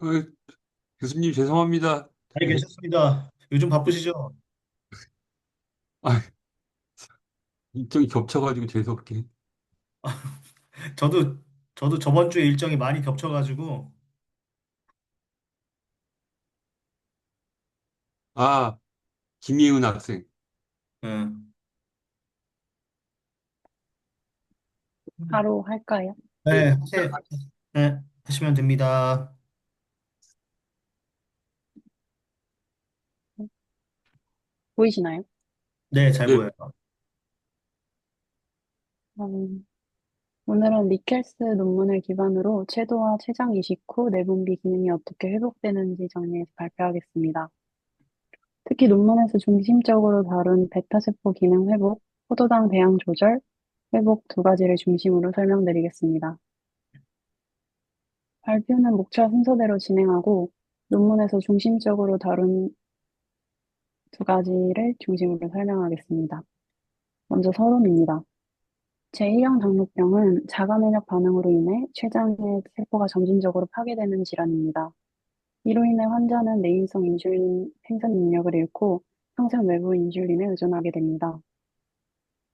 어, 교수님 죄송합니다. 잘 계셨습니다. 요즘 바쁘시죠? 아, 일정이 겹쳐가지고 죄송하게. 저도, 저도 저번 주에 일정이 많이 겹쳐가지고, 아, 김희은 학생. 예. 바로 할까요? 네, 네. 네, 하시면 됩니다. 보이시나요? 네, 잘 네. 보여요. 음, 오늘은 리켈스 논문을 기반으로 채도와 췌장 이식 후 내분비 기능이 어떻게 회복되는지 정리해서 발표하겠습니다. 특히 논문에서 중심적으로 다룬 베타세포 기능 회복, 포도당 배양 조절, 회복 두 가지를 중심으로 설명드리겠습니다. 발표는 목차 순서대로 진행하고 논문에서 중심적으로 다룬 두 가지를 중심으로 설명하겠습니다. 먼저 서론입니다. 제1형 당뇨병은 자가 면역 반응으로 인해 췌장의 세포가 점진적으로 파괴되는 질환입니다. 이로 인해 환자는 내인성 인슐린 생산 능력을 잃고 평생 외부 인슐린에 의존하게 됩니다.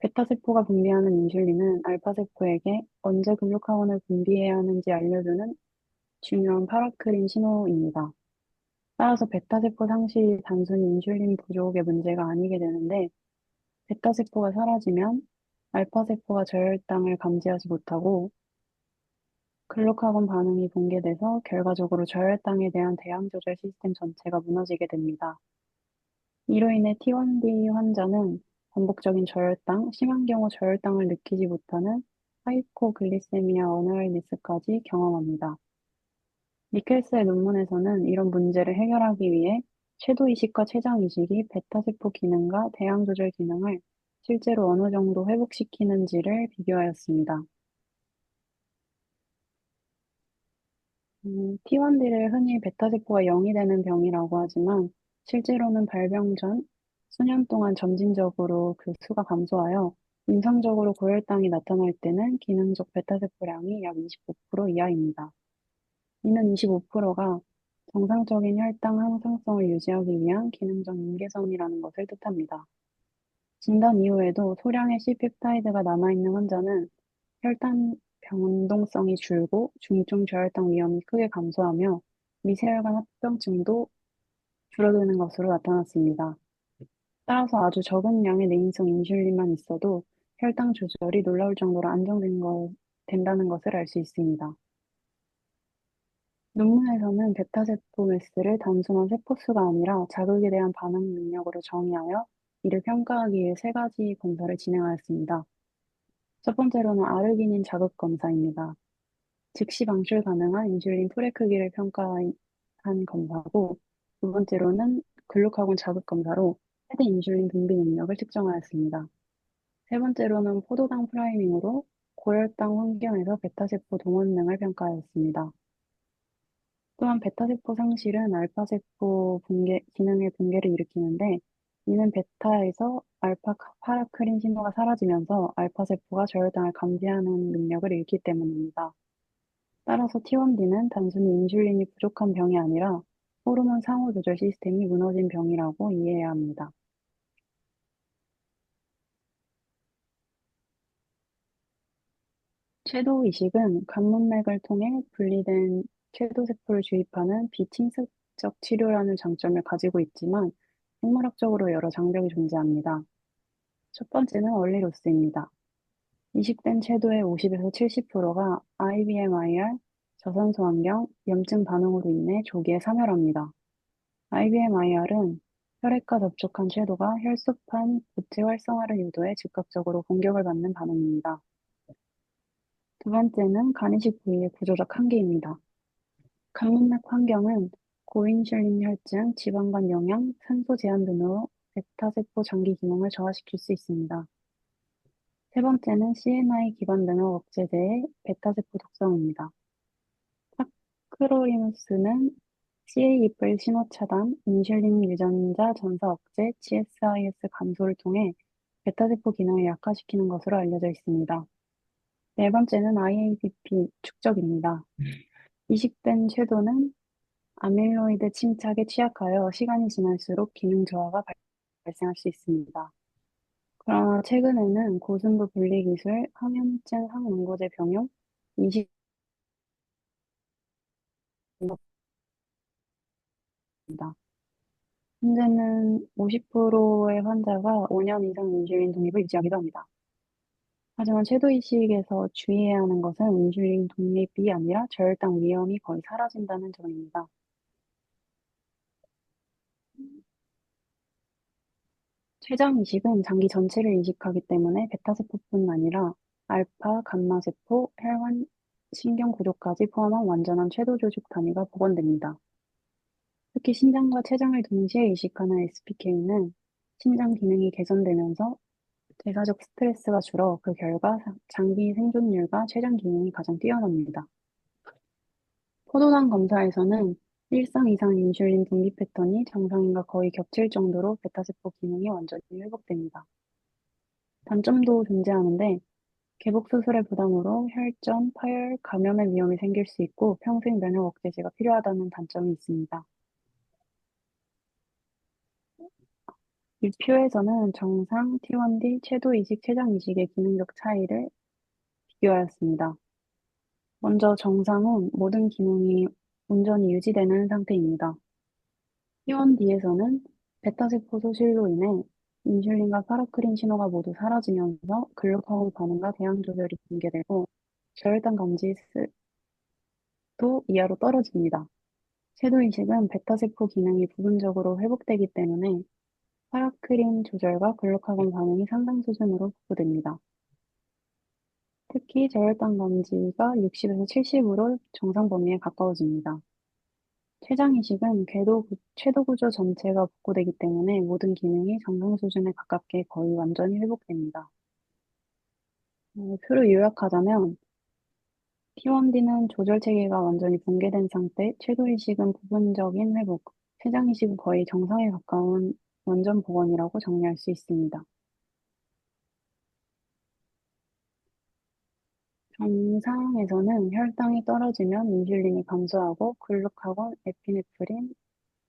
베타세포가 분비하는 인슐린은 알파세포에게 언제 글루카곤을 분비해야 하는지 알려주는 중요한 파라크린 신호입니다. 따라서 베타세포 상실이 단순히 인슐린 부족의 문제가 아니게 되는데, 베타세포가 사라지면 알파세포가 저혈당을 감지하지 못하고 글루카곤 반응이 붕괴돼서 결과적으로 저혈당에 대한 대항 조절 시스템 전체가 무너지게 됩니다. 이로 인해 T1D 환자는 반복적인 저혈당, 심한 경우 저혈당을 느끼지 못하는 하이포글리세미아 어너얼미스까지 경험합니다. 니켈스의 논문에서는 이런 문제를 해결하기 위해 쇄도 이식과 췌장 이식이 베타세포 기능과 대항 조절 기능을 실제로 어느 정도 회복시키는지를 비교하였습니다. T1D를 흔히 베타세포가 0이 되는 병이라고 하지만 실제로는 발병 전 수년 동안 점진적으로 그 수가 감소하여 임상적으로 고혈당이 나타날 때는 기능적 베타세포량이 약 25% 이하입니다. 이는 25%가 정상적인 혈당 항상성을 유지하기 위한 기능적 임계선이라는 것을 뜻합니다. 진단 이후에도 소량의 C펩타이드가 남아있는 환자는 혈당 변동성이 줄고 중증 저혈당 위험이 크게 감소하며 미세혈관 합병증도 줄어드는 것으로 나타났습니다. 따라서 아주 적은 양의 내인성 인슐린만 있어도 혈당 조절이 놀라울 정도로 된다는 것을 알 수 있습니다. 논문에서는 베타세포 매스를 단순한 세포수가 아니라 자극에 대한 반응 능력으로 정의하여 이를 평가하기 위해 세 가지 검사를 진행하였습니다. 첫 번째로는 아르기닌 자극 검사입니다. 즉시 방출 가능한 인슐린 풀의 크기를 평가한 검사고, 두 번째로는 글루카곤 자극 검사로 세대 인슐린 분비 능력을 측정하였습니다. 세 번째로는 포도당 프라이밍으로 고혈당 환경에서 베타세포 동원능을 평가하였습니다. 또한 베타세포 상실은 알파세포 기능의 붕괴를 일으키는데, 이는 베타에서 알파 파라크린 신호가 사라지면서 알파세포가 저혈당을 감지하는 능력을 잃기 때문입니다. 따라서 T1D는 단순히 인슐린이 부족한 병이 아니라 호르몬 상호 조절 시스템이 무너진 병이라고 이해해야 합니다. 쇄도 이식은 관문맥을 통해 분리된 쇄도세포를 주입하는 비侵습적 치료라는 장점을 가지고 있지만 생물학적으로 여러 장벽이 존재합니다. 첫 번째는 원리로스입니다. 이식된 쇄도의 50에서 70%가 IBM-IR, 저산소 환경, 염증 반응으로 인해 조기에 사멸합니다. IBM-IR은 혈액과 접촉한 쇄도가 혈소판 부체 활성화를 유도해 즉각적으로 공격을 받는 반응입니다. 두 번째는 간이식 부위의 구조적 한계입니다. 관문맥 환경은 고인슐린 혈증, 지방간 영양, 산소 제한 등으로 베타세포 장기 기능을 저하시킬 수 있습니다. 세 번째는 CNI 기반 면역 억제제의 베타세포 독성입니다. 타크로리무스는 CA-이플 신호 차단, 인슐린 유전자 전사 억제, GSIS 감소를 통해 베타세포 기능을 약화시키는 것으로 알려져 있습니다. 네 번째는 IABP 축적입니다. 이식된 쇄도는 아밀로이드 침착에 취약하여 시간이 지날수록 기능 저하가 발생할 수 있습니다. 그러나 최근에는 고순도 분리 기술, 항염증 항응고제 병용, 인식 입니다. 현재는 50%의 환자가 5년 이상 인슐린 독립을 유지하기도 합니다. 하지만 최도의식에서 주의해야 하는 것은 인슐린 독립이 아니라 저혈당 위험이 거의 사라진다는 점입니다. 췌장 이식은 장기 전체를 이식하기 때문에 베타세포뿐 아니라 알파, 감마세포, 혈관, 신경 구조까지 포함한 완전한 궤도 조직 단위가 복원됩니다. 특히 신장과 췌장을 동시에 이식하는 SPK는 신장 기능이 개선되면서 대사적 스트레스가 줄어 그 결과 장기 생존율과 췌장 기능이 가장 뛰어납니다. 포도당 검사에서는 일상 이상 인슐린 분비 패턴이 정상인과 거의 겹칠 정도로 베타세포 기능이 완전히 회복됩니다. 단점도 존재하는데 개복 수술의 부담으로 혈전, 파열, 감염의 위험이 생길 수 있고 평생 면역 억제제가 필요하다는 단점이 있습니다. 이 표에서는 정상, T1D, 궤도 이식, 췌장 이식의 기능적 차이를 비교하였습니다. 먼저 정상은 모든 기능이 온전히 유지되는 상태입니다. T1D에서는 베타세포 소실로 인해 인슐린과 파라크린 신호가 모두 사라지면서 글루카곤 반응과 대항 조절이 붕괴되고 저혈당 감지도 이하로 떨어집니다. 섀도 이식은 베타세포 기능이 부분적으로 회복되기 때문에 파라크린 조절과 글루카곤 반응이 상당 수준으로 복구됩니다. 특히 저혈당 감지가 60에서 70으로 정상 범위에 가까워집니다. 췌장 이식은 궤도 구조 전체가 복구되기 때문에 모든 기능이 정상 수준에 가깝게 거의 완전히 회복됩니다. 표를 요약하자면 T1D는 조절 체계가 완전히 붕괴된 상태, 궤도 이식은 부분적인 회복, 췌장 이식은 거의 정상에 가까운 완전 복원이라고 정리할 수 있습니다. 정상에서는 혈당이 떨어지면 인슐린이 감소하고 글루카곤, 에피네프린,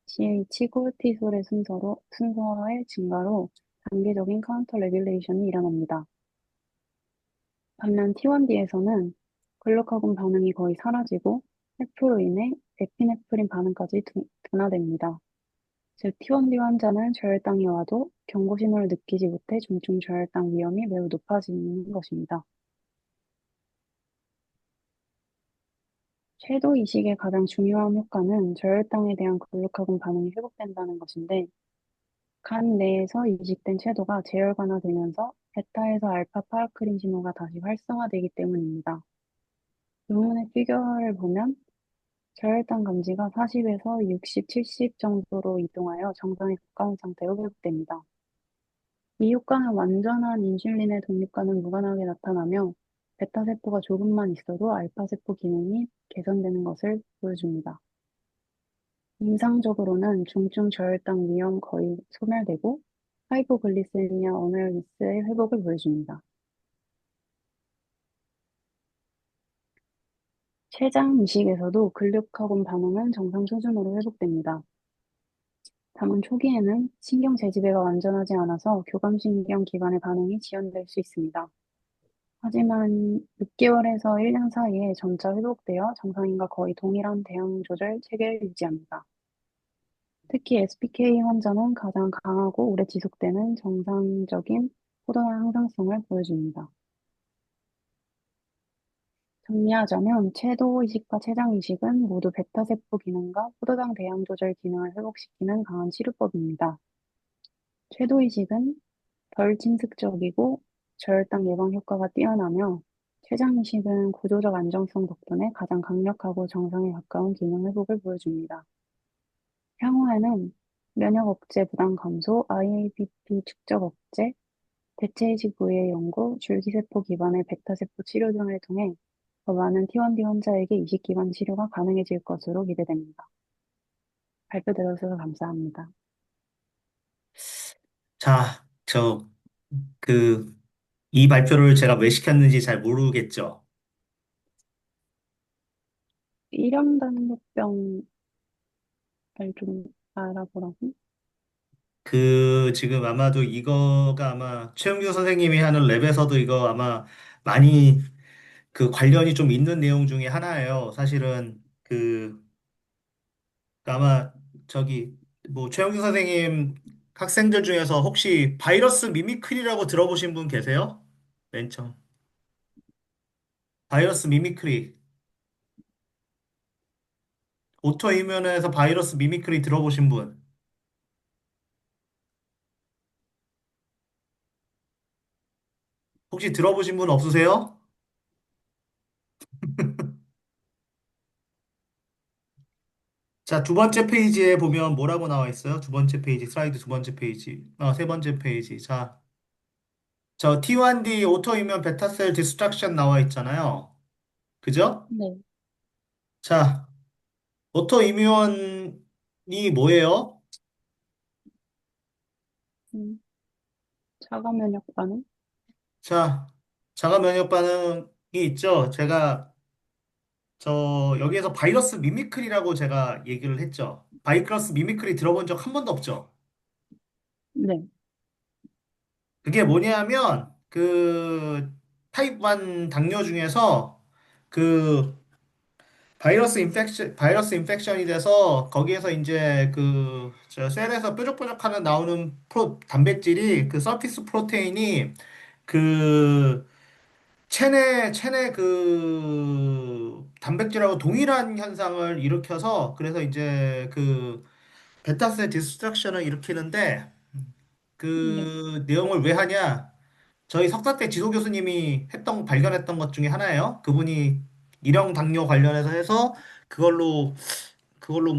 GH, 코르티솔의 순서의 증가로 단계적인 카운터 레귤레이션이 일어납니다. 반면 T1D에서는 글루카곤 반응이 거의 사라지고 회포로 인해 에피네프린 반응까지 둔화됩니다. 즉 T1D 환자는 저혈당이 와도 경고 신호를 느끼지 못해 중증 저혈당 위험이 매우 높아지는 것입니다. 섀도 이식의 가장 중요한 효과는 저혈당에 대한 글루카곤 반응이 회복된다는 것인데 간 내에서 이식된 섀도가 재혈관화되면서 베타에서 알파 파라크린 신호가 다시 활성화되기 때문입니다. 논문의 피겨를 보면 저혈당 감지가 40에서 60, 70 정도로 이동하여 정상에 가까운 상태로 회복됩니다. 이 효과는 완전한 인슐린의 독립과는 무관하게 나타나며 베타세포가 조금만 있어도 알파세포 기능이 개선되는 것을 보여줍니다. 임상적으로는 중증 저혈당 위험 거의 소멸되고 하이포글리세미아 어웨어니스의 회복을 보여줍니다. 췌장 이식에서도 글루카곤 반응은 정상 수준으로 회복됩니다. 다만 초기에는 신경 재지배가 완전하지 않아서 교감신경 기관의 반응이 지연될 수 있습니다. 하지만 6개월에서 1년 사이에 점차 회복되어 정상인과 거의 동일한 대응 조절 체계를 유지합니다. 특히 SPK 환자는 가장 강하고 오래 지속되는 정상적인 포도당 항상성을 보여줍니다. 정리하자면 채도 이식과 췌장 이식은 모두 베타세포 기능과 포도당 대양 조절 기능을 회복시키는 강한 치료법입니다. 채도 이식은 덜 침습적이고 저혈당 예방 효과가 뛰어나며 췌장 이식은 구조적 안정성 덕분에 가장 강력하고 정상에 가까운 기능 회복을 보여줍니다. 향후에는 면역 억제 부담 감소, IABP 축적 억제, 대체 이식 부위의 연구, 줄기세포 기반의 베타세포 치료 등을 통해 더 많은 T1D 환자에게 이식 기반 치료가 가능해질 것으로 기대됩니다. 발표 들어주셔서 감사합니다. 자, 이 발표를 제가 왜 시켰는지 잘 모르겠죠? 1형 당뇨병 좀 알아보라고? 지금 아마도 이거가 아마 최영규 선생님이 하는 랩에서도 이거 아마 많이 그 관련이 좀 있는 내용 중에 하나예요. 사실은 아마 저기 뭐 최영규 선생님 학생들 중에서 혹시 바이러스 미미크리라고 들어보신 분 계세요? 맨 처음. 바이러스 미미크리. 오토이뮤너에서 바이러스 미미크리 들어보신 분. 혹시 들어보신 분 없으세요? 자, 두 번째 페이지에 보면 뭐라고 나와 있어요? 두 번째 페이지, 슬라이드 두 번째 페이지. 세 번째 페이지. 자, 저 T1D 오토이뮤 베타셀 디스트럭션 나와 있잖아요. 그죠? 네. 자, 오토이뮤원이 뭐예요? 음, 자가 면역 반응? 자, 자가 면역 반응이 있죠. 여기에서 바이러스 미미크리라고 제가 얘기를 했죠. 바이러스 미미크리 들어본 적 한 번도 없죠. 네. 그게 뭐냐면, 타입 1 당뇨 중에서 그 바이러스 인펙션이 돼서 거기에서 이제 저 셀에서 뾰족뾰족하는 나오는 단백질이 서피스 프로테인이 그 체내 단백질하고 동일한 현상을 일으켜서 그래서 이제 베타세 디스트럭션을 일으키는데 네. 그 내용을 왜 하냐? 저희 석사 때 지도 교수님이 발견했던 것 중에 하나예요. 그분이 일형 당뇨 관련해서 해서 그걸로 그걸로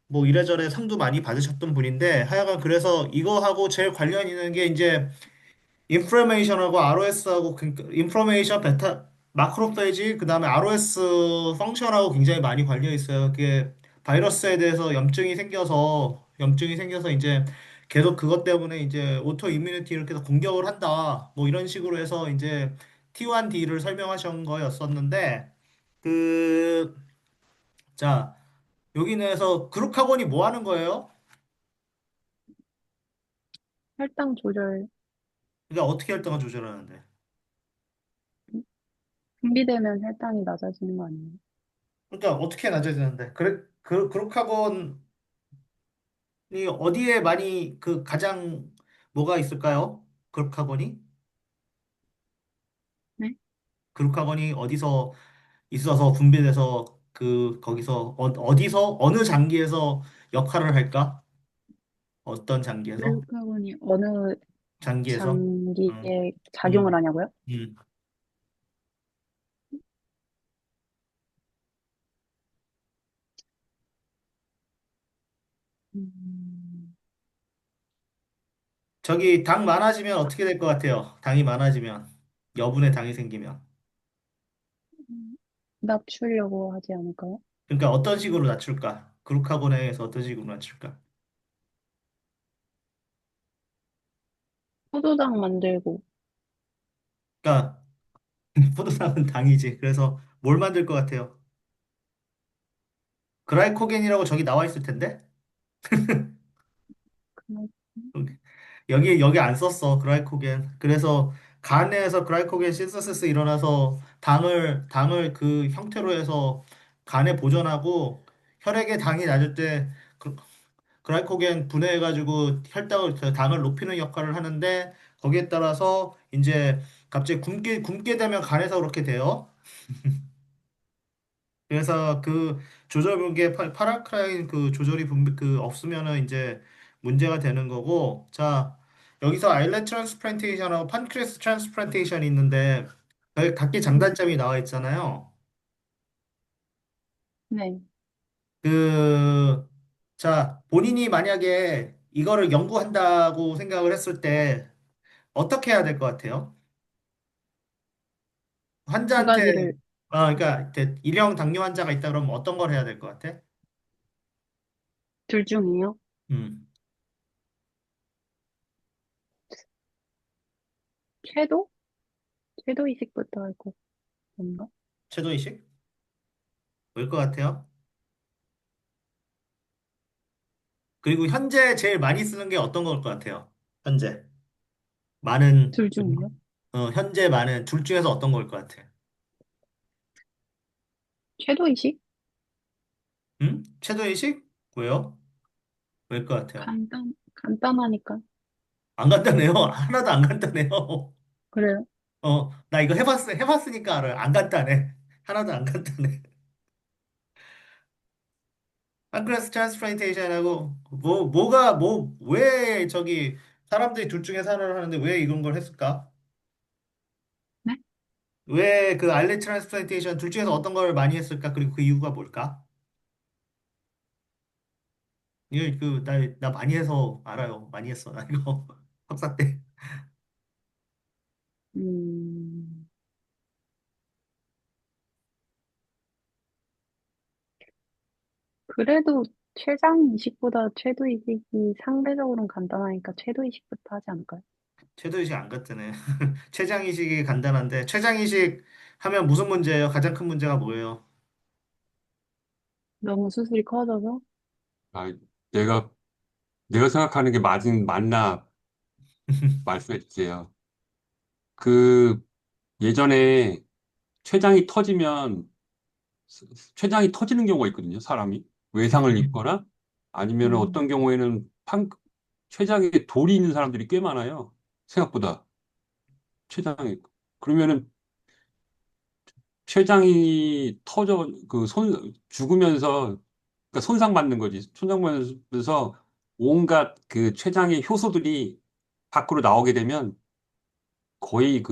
뭐 이래저래 상도 많이 받으셨던 분인데 하여간 그래서 이거하고 제일 관련 있는 게 이제 인플레메이션하고 ROS하고 인플레메이션 베타 마크로페이지 그다음에 ROS 펑션하고 굉장히 많이 관련 있어요. 그게 바이러스에 대해서 염증이 생겨서 이제 계속 그것 때문에 이제 오토 이뮤니티 이렇게 해서 공격을 한다. 뭐 이런 식으로 해서 이제 T1D를 설명하신 거였었는데 그 자, 여기는 그룹카본이 뭐 하는 거예요? 혈당 조절, 그러니까 어떻게 혈당을 조절하는데? 분비되면 혈당이 낮아지는 거 아니에요? 그러니까 어떻게 낮아지는데? 그래, 그룹카본이 어디에 많이 가장 뭐가 있을까요? 그룹카본이? 네? 그룹카본이 어디서 있어서 분비돼서 거기서 어디서 어느 장기에서 역할을 할까? 어떤 장기에서? 글루카곤이 어느 장기에서? 음, 장기에 작용을 음, 하냐고요? 음. 음, 저기 당 많아지면 어떻게 될 것 같아요? 당이 많아지면 여분의 당이 생기면. 낮추려고 하지 않을까요? 그러니까 어떤 식으로 낮출까? 그루카곤에 의해서 어떤 식으로 낮출까? 포도당 만들고, 그러니까 포도당은 당이지. 그래서 뭘 만들 것 같아요? 그라이코겐이라고 저기 나와 있을 텐데? 그, 여기 안 썼어. 그라이코겐. 그래서 간에서 그라이코겐 신서시스 일어나서 당을 그 형태로 해서 간에 보존하고 혈액의 당이 낮을 때 그라이코겐 분해해가지고 당을 높이는 역할을 하는데 거기에 따라서 이제 갑자기 굶게 되면 간에서 그렇게 돼요. 그래서 조절분계 파라크라인 조절이 없으면은 이제 문제가 되는 거고. 자, 여기서 아일렛 트랜스플란테이션하고 판크레스 트랜스플란테이션이 있는데 여기 각기 장단점이 나와 있잖아요. 네. 그, 자, 본인이 만약에 이거를 연구한다고 생각을 했을 때 어떻게 해야 될 것 같아요? 두 환자한테, 가지를, 그러니까 일형 당뇨 환자가 있다 그러면 어떤 걸 해야 될 것 같아? 둘 중에요. 음, 채도? 채도 이식부터 할 건가? 최도의식? 뭘 것 같아요? 그리고 현재 제일 많이 쓰는 게 어떤 걸 것 같아요? 현재. 많은, 둘 중에요? 현재 많은 둘 중에서 어떤 걸 것 같아요? 최도이식? 최저인식? 왜요? 왜일 것 같아요? 간단하니까. 안 간단해요. 하나도 안 간단해요. 그래요? 나 이거 해봤으니까 알아요. 안 간단해. 하나도 안 간단해. 판크레스 트랜스플란테이션하고, 왜 저기, 사람들이 둘 중에 하나를 하는데 왜 이런 걸 했을까? 네? 왜 그 알레 트랜스플란테이션 둘 중에서 어떤 걸 많이 했을까? 그리고 그 이유가 뭘까? 나 많이 해서 알아요. 많이 했어. 나 이거 석사 때. 음, 그래도 최장 이식보다 최도이식이 상대적으로는 간단하니까 최도이식부터 하지 않을까요? 최저이식 안 갔잖아요. 최장이식이 간단한데, 최장이식 하면 무슨 문제예요? 가장 큰 문제가 뭐예요? 너무 수술이 커져서? 아, 내가, 내가 생각하는 게 맞나 말씀해 주세요. 그, 예전에 췌장이 터지면, 췌장이 터지는 경우가 있거든요, 사람이. 외상을 입거나, 아니면 음, 어떤 경우에는 췌장에 돌이 있는 사람들이 꽤 많아요. 생각보다. 췌장에. 그러면은 췌장이 죽으면서, 그러니까 손상받는 거지. 손상받으면서 온갖 그 췌장의 효소들이 밖으로 나오게 되면 거의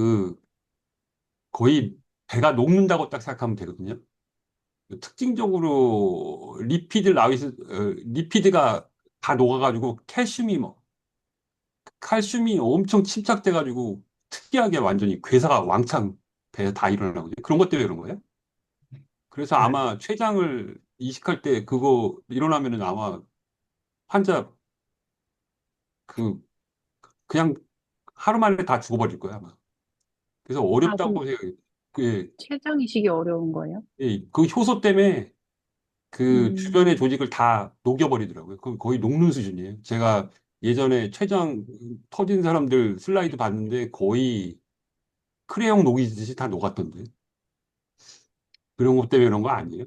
거의 배가 녹는다고 딱 생각하면 되거든요. 특징적으로 리피드가 다 녹아가지고 칼슘이 엄청 침착돼가지고 특이하게 완전히 괴사가 왕창 배에 다 일어나거든요. 그런 것 때문에 그런 거예요. 그래서 네. 아마 췌장을 이식할 때 그거 일어나면은 아마 환자 그 그냥 하루 만에 다 죽어버릴 거야 아마. 그래서 아, 그럼 어렵다고 생각해요. 그, 최장 이식이 어려운 거예요? 그 효소 때문에 그 주변의 음, 조직을 다 녹여버리더라고요. 그 거의 녹는 수준이에요. 제가 예전에 췌장 터진 사람들 슬라이드 봤는데 거의 크레용 녹이듯이 다 녹았던데. 그런 것 때문에 그런 거 아니에요?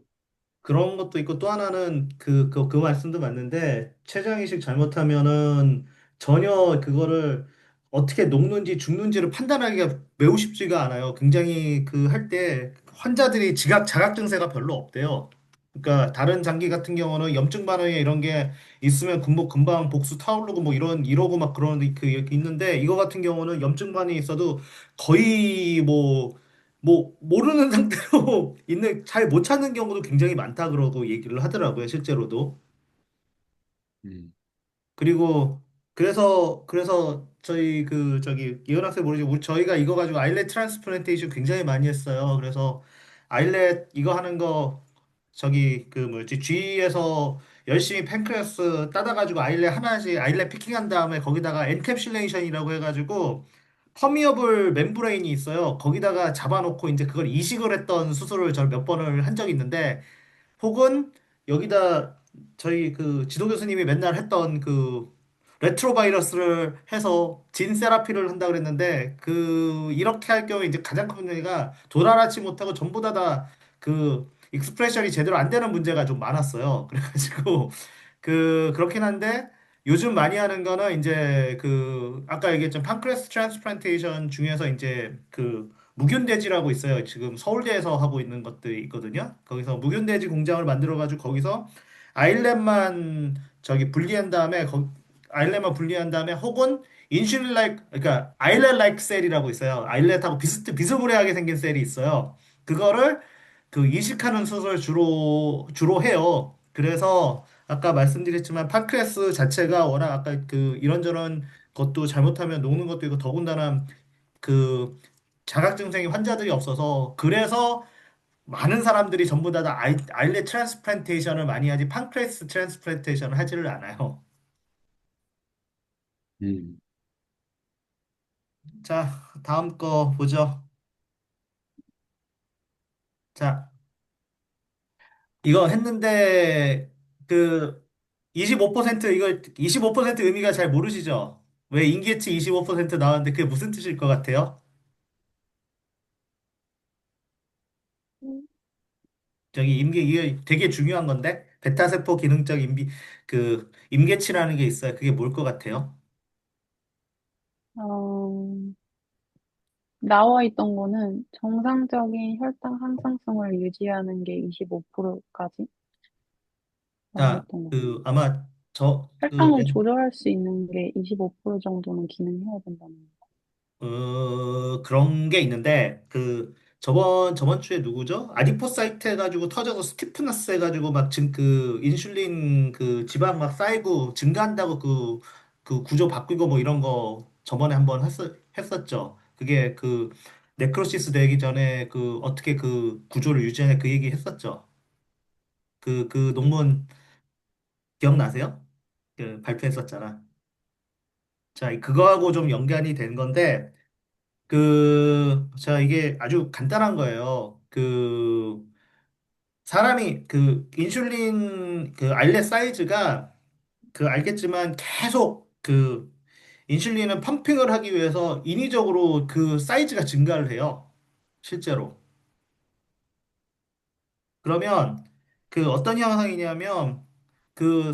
그런 것도 있고 또 하나는 그 말씀도 맞는데 췌장이식 잘못하면은 전혀 그거를 어떻게 녹는지 죽는지를 판단하기가 매우 쉽지가 않아요. 굉장히 그 할 때 환자들이 자각 증세가 별로 없대요. 그러니까 다른 장기 같은 경우는 염증 반응이 이런 게 있으면 금방 복수 타오르고 뭐 이러고 막 그런 그 있는데 이거 같은 경우는 염증 반응이 있어도 거의 모르는 상태로 잘 못 찾는 경우도 굉장히 많다 그러고 얘기를 하더라고요, 실제로도. 음, 그리고 그래서 저희 저기 이현 학생 모르지 저희가 이거 가지고 아일렛 트랜스플란테이션 굉장히 많이 했어요. 그래서 아일렛 이거 하는 거 저기 그 뭐였지 G에서 열심히 팬크레스 따다가지고 아일렛 하나씩 아일렛 피킹한 다음에 거기다가 엔캡슐레이션이라고 해가지고 퍼미어블 멤브레인이 있어요. 거기다가 잡아놓고 이제 그걸 이식을 했던 수술을 저 몇 번을 한 적이 있는데 혹은 여기다 저희 그 지도 교수님이 맨날 했던 그 레트로바이러스를 해서 진 세라피를 한다 그랬는데 그 이렇게 할 경우에 이제 가장 큰 문제가 도달하지 못하고 전부 다 그 익스프레션이 제대로 안 되는 문제가 좀 많았어요. 그래가지고 그렇긴 한데 요즘 많이 하는 거는 이제 그 아까 얘기했던 판크레스 트랜스플란테이션 중에서 이제 그 무균돼지라고 있어요. 지금 서울대에서 하고 있는 것들이 있거든요. 거기서 무균돼지 공장을 만들어 가지고 거기서 아일렛만 저기 분리한 다음에 아일렛만 분리한 다음에 혹은 인슐린 라이크 그러니까 아일렛 라이크 셀이라고 있어요. 아일렛하고 비스무리하게 생긴 셀이 있어요. 그거를 그 이식하는 수술을 주로 해요. 그래서 아까 말씀드렸지만 판크레스 자체가 워낙 아까 그 이런저런 것도 잘못하면 녹는 것도 있고 더군다나 그 자각증생이 환자들이 없어서 그래서 많은 사람들이 전부 다 아일렛 트랜스플란테이션을 많이 하지 판크레스 트랜스플란테이션을 하지를 않아요. 음, 자, 다음 거 보죠. 자, 이거 했는데 그 이거 25% 의미가 잘 모르시죠? 왜 임계치 25% 나왔는데 그게 무슨 뜻일 것 같아요? 저기 이게 되게 중요한 건데 베타세포 기능적 임계치라는 게 있어요. 그게 뭘 것 같아요? 어, 나와 있던 거는 정상적인 혈당 항상성을 유지하는 게 25%까지 라고 자, 했던 거. 아마 혈당을 조절할 수 있는 게 25% 정도는 기능해야 된다는 거. 그런 게 있는데, 저번 주에 누구죠? 아디포사이트 해가지고 터져서 스티프너스 해가지고 인슐린 지방 막 쌓이고 증가한다고 그 구조 바꾸고 뭐 이런 거 저번에 한번 했었죠. 그게 네크로시스 되기 전에 어떻게 그 구조를 유지하냐 그 얘기 했었죠. 그 논문 기억나세요? 발표했었잖아. 자, 그거하고 좀 연관이 된 건데, 자, 이게 아주 간단한 거예요. 사람이 인슐린 알레 사이즈가 알겠지만 계속 인슐린은 펌핑을 하기 위해서 인위적으로 그 사이즈가 증가를 해요. 실제로. 그러면 어떤 현상이냐면 그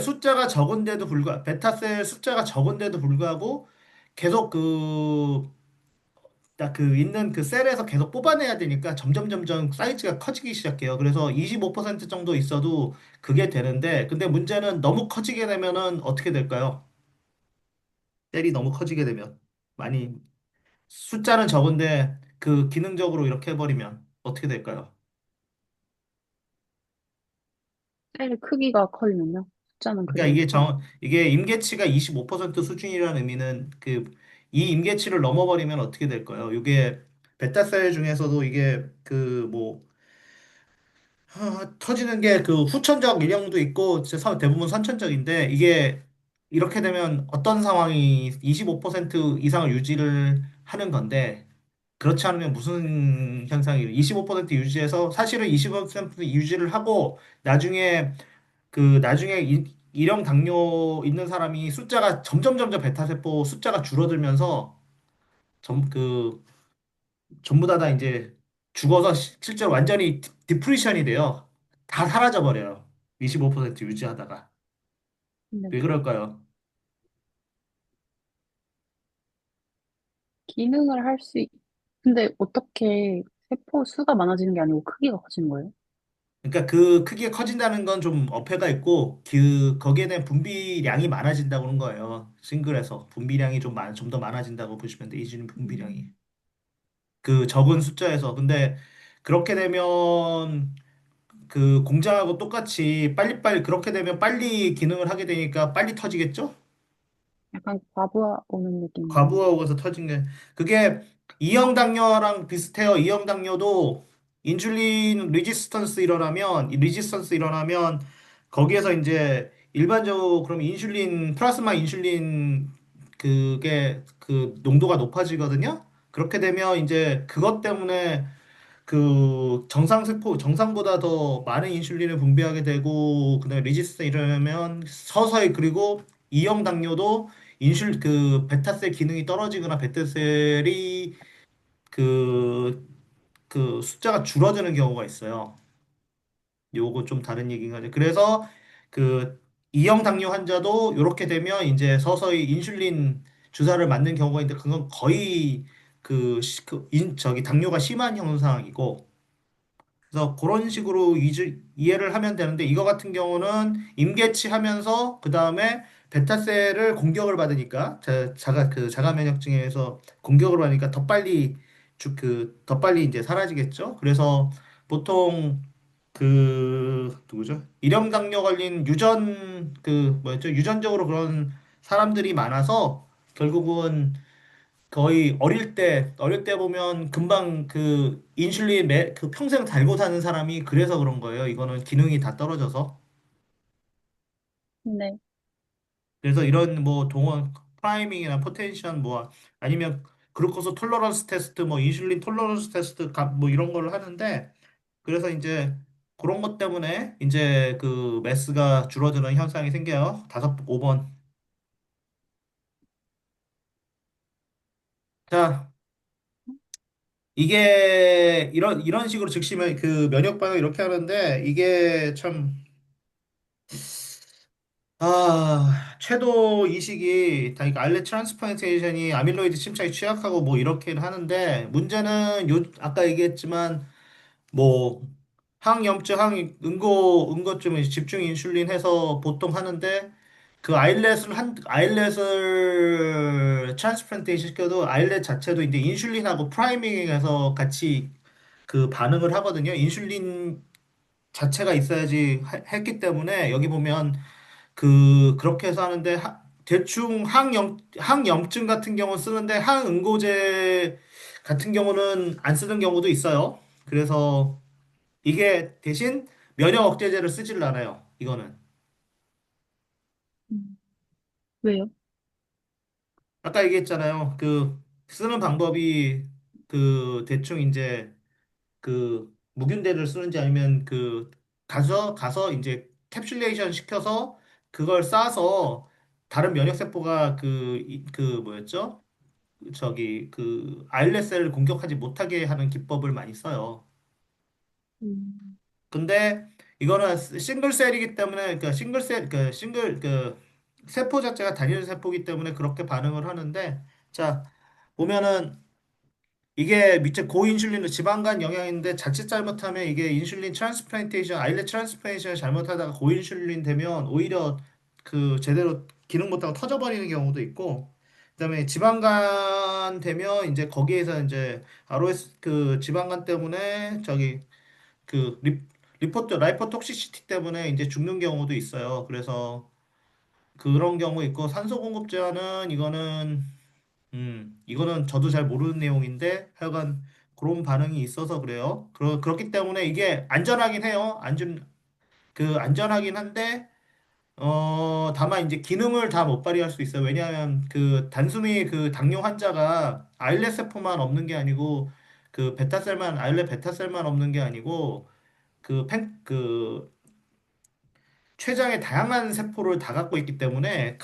숫자가 적은데도 불구하고 베타셀 숫자가 적은데도 불구하고 계속 딱 있는 셀에서 계속 뽑아내야 되니까 점점 사이즈가 커지기 시작해요. 그래서 25% 정도 있어도 그게 되는데, 근데 문제는 너무 커지게 되면은 어떻게 될까요? 셀이 너무 커지게 되면. 많이, 숫자는 적은데 기능적으로 이렇게 해버리면 어떻게 될까요? 셀 크기가 커지면요. 숫자는 그러니까 그대로 있고. 이게 임계치가 25% 수준이라는 의미는 이 임계치를 넘어버리면 어떻게 될까요? 이게 베타셀 중에서도 이게 터지는 게 후천적 일형도 있고 진짜 대부분 선천적인데 이게 이렇게 되면 어떤 상황이 25% 이상을 유지를 하는 건데 그렇지 않으면 무슨 현상이 25% 유지해서 사실은 25% 유지를 하고 나중에 일형 당뇨 있는 사람이 숫자가 점점 베타세포 숫자가 줄어들면서 점, 그 전부 다 이제 죽어서 실제로 완전히 디프리션이 돼요. 다 사라져 버려요. 25% 유지하다가. 근데 왜 그럴까요? 기능을 할 수, 근데 어떻게 세포 수가 많아지는 게 아니고 크기가 커지는 거예요? 그러니까 크기가 커진다는 건 좀 어폐가 있고 거기에 대한 분비량이 많아진다고 그런 거예요. 싱글에서 분비량이 좀 더 많아진다고 보시면 돼. 이준 분비량이. 음, 적은 숫자에서. 근데 그렇게 되면 공장하고 똑같이 빨리빨리 그렇게 되면 빨리 기능을 하게 되니까 빨리 터지겠죠? 약간 과부하 오는 느낌이네요. 과부하고서 터진 게 그게 이형 당뇨랑 비슷해요. 이형 당뇨도 인슐린 리지스턴스 일어나면 거기에서 이제 일반적으로 그럼 플라스마 인슐린 농도가 높아지거든요. 그렇게 되면 이제 그것 때문에 정상보다 더 많은 인슐린을 분비하게 되고, 그다음에 리지스터 이러면 서서히, 그리고 이형 당뇨도 베타셀 기능이 떨어지거나 베타셀이 그, 숫자가 줄어드는 경우가 있어요. 요거 좀 다른 얘기인 거죠. 그래서 이형 당뇨 환자도 이렇게 되면 이제 서서히 인슐린 주사를 맞는 경우가 있는데, 그건 거의 저기 당뇨가 심한 현상이고, 그래서 그런 식으로 이해를 하면 되는데 이거 같은 경우는 임계치 하면서 그 다음에 베타셀을 공격을 받으니까 자가 면역증에서 공격을 받으니까 더 빨리 이제 사라지겠죠. 그래서 보통 누구죠? 일형 당뇨 걸린 뭐였죠? 유전적으로 그런 사람들이 많아서 결국은 거의 어릴 때 보면 금방 평생 달고 사는 사람이 그래서 그런 거예요. 이거는 기능이 다 떨어져서. 네. 그래서 이런 뭐 프라이밍이나 포텐션 뭐 아니면 글루코스 톨러런스 테스트 뭐 인슐린 톨러런스 테스트 뭐 이런 거를 하는데 그래서 이제 그런 것 때문에 이제 그 매스가 줄어드는 현상이 생겨요. 5번. 자, 이게 이런 식으로 즉시 그 면역 반응 이렇게 하는데 이게 참 최도 이식이 다 이거 알레 트랜스플란테이션이 아밀로이드 침착에 취약하고 뭐 이렇게는 하는데 문제는 아까 얘기했지만 뭐 항염증, 응고증에 집중 인슐린 해서 보통 하는데 그 아일렛을 트랜스플란테이션 시켜도 아일렛 자체도 이제 인슐린하고 프라이밍해서 같이 그 반응을 하거든요. 인슐린 자체가 있어야지 했기 때문에 여기 보면 그렇게 해서 하는데 대충 항염증 같은 경우 쓰는데 항응고제 같은 경우는 안 쓰는 경우도 있어요. 그래서 이게 대신 면역 억제제를 쓰질 않아요. 이거는. 음, 왜요? 아까 얘기했잖아요. 그 쓰는 방법이 그 대충 이제 그 무균대를 쓰는지 아니면 그 가서 이제 캡슐레이션 시켜서 그걸 싸서 다른 면역세포가 그 뭐였죠? 저기 그 아일렛 셀을 공격하지 못하게 하는 기법을 많이 써요. 음, 근데 이거는 싱글셀이기 때문에 그 싱글 그 세포 자체가 단일 세포이기 때문에 그렇게 반응을 하는데 자 보면은 이게 밑에 고인슐린은 지방간 영양인데 자칫 잘못하면 이게 인슐린 트랜스플란테이션 아일렛 트랜스플란테이션을 잘못하다가 고인슐린 되면 오히려 그 제대로 기능 못하고 터져버리는 경우도 있고 그다음에 지방간 되면 이제 거기에서 이제 ROS 그 지방간 때문에 저기 그 리포트 라이포톡시시티 때문에 이제 죽는 경우도 있어요. 그래서 그런 경우 있고 산소 공급 제한은 이거는 저도 잘 모르는 내용인데 하여간 그런 반응이 있어서 그래요. 그렇기 때문에 이게 안전하긴 해요. 안전하긴 한데 다만 이제 기능을 다 못 발휘할 수 있어요. 왜냐하면 그 단순히 그 당뇨 환자가 아일렛 세포만 없는 게 아니고 아일렛 베타셀만 없는 게 아니고 그 췌장의 다양한 세포를 다 갖고 있기 때문에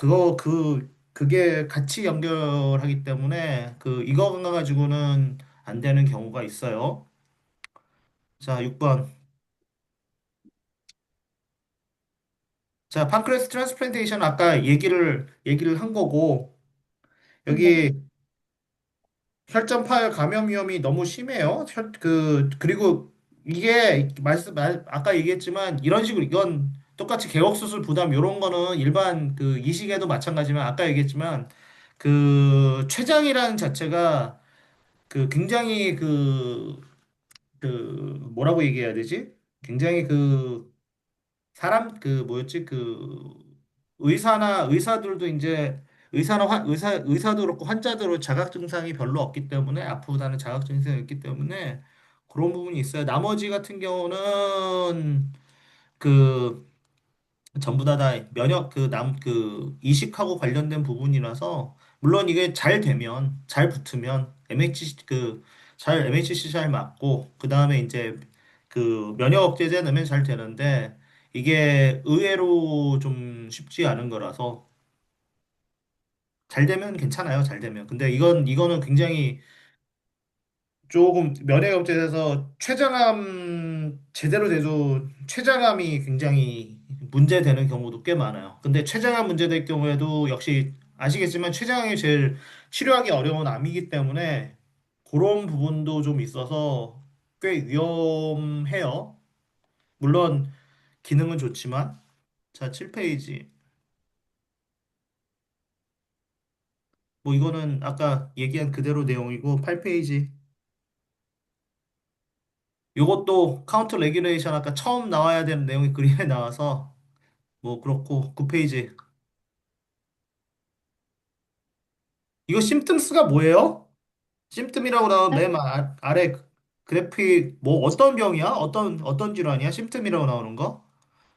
그게 같이 연결하기 때문에 이거 가지고는 안 되는 경우가 있어요. 자, 6번. 자, 판크레스 트랜스플란테이션 아까 얘기를 한 거고 네. 여기 혈전 파열 감염 위험이 너무 심해요. 그리고 이게 아까 얘기했지만 이런 식으로 이건 똑같이 개복 수술 부담 이런 거는 일반 그 이식에도 마찬가지지만 아까 얘기했지만 그 췌장이라는 자체가 굉장히 그 뭐라고 얘기해야 되지? 굉장히 사람 뭐였지 의사들도 이제 의사도 그렇고 환자도 자각 증상이 별로 없기 때문에 아프다는 자각 증상이 없기 때문에 그런 부분이 있어요. 나머지 같은 경우는 그 전부 다 면역 이식하고 관련된 부분이라서 물론 이게 잘 붙으면 MHC 잘 맞고 그 다음에 이제 면역 억제제 넣으면 잘 되는데 이게 의외로 좀 쉽지 않은 거라서 잘 되면 괜찮아요. 잘 되면. 근데 이거는 굉장히 조금 면역 억제돼서 췌장암 제대로 돼도 췌장암이 굉장히 문제되는 경우도 꽤 많아요. 근데 췌장암 문제될 경우에도 역시 아시겠지만 췌장암이 제일 치료하기 어려운 암이기 때문에 그런 부분도 좀 있어서 꽤 위험해요. 물론 기능은 좋지만 자, 7페이지. 뭐 이거는 아까 얘기한 그대로 내용이고 8페이지. 요것도 카운터 레귤레이션 아까 처음 나와야 되는 내용이 그림에 나와서 뭐 그렇고 9페이지. 이거 심틈스가 뭐예요? 심틈이라고 나오는 네? 맨 아래 그래픽 뭐 어떤 병이야? 어떤 질환이야? 심틈이라고 나오는 거?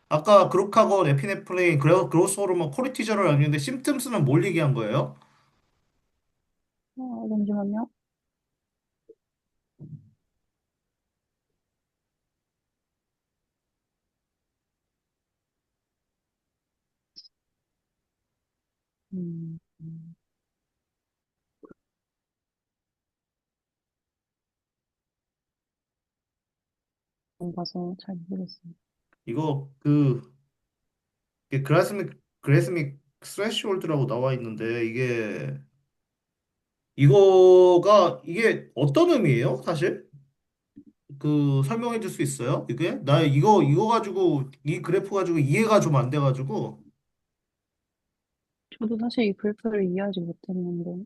아까 그룹하고 에피네프린, 그로스 호르몬, 코르티졸을 알는데 심틈스는 뭘 얘기한 거예요? 잠시만요. 음, 안 봐서 잘 모르겠어요. 이거 그래스믹 스레시홀드라고 나와 있는데 이게 어떤 의미예요, 사실? 설명해 줄 수 있어요? 이게? 나 이거 가지고 이 그래프 가지고 이해가 좀 안 돼가지고 저도 사실 이 글프를 이해하지 못했는데,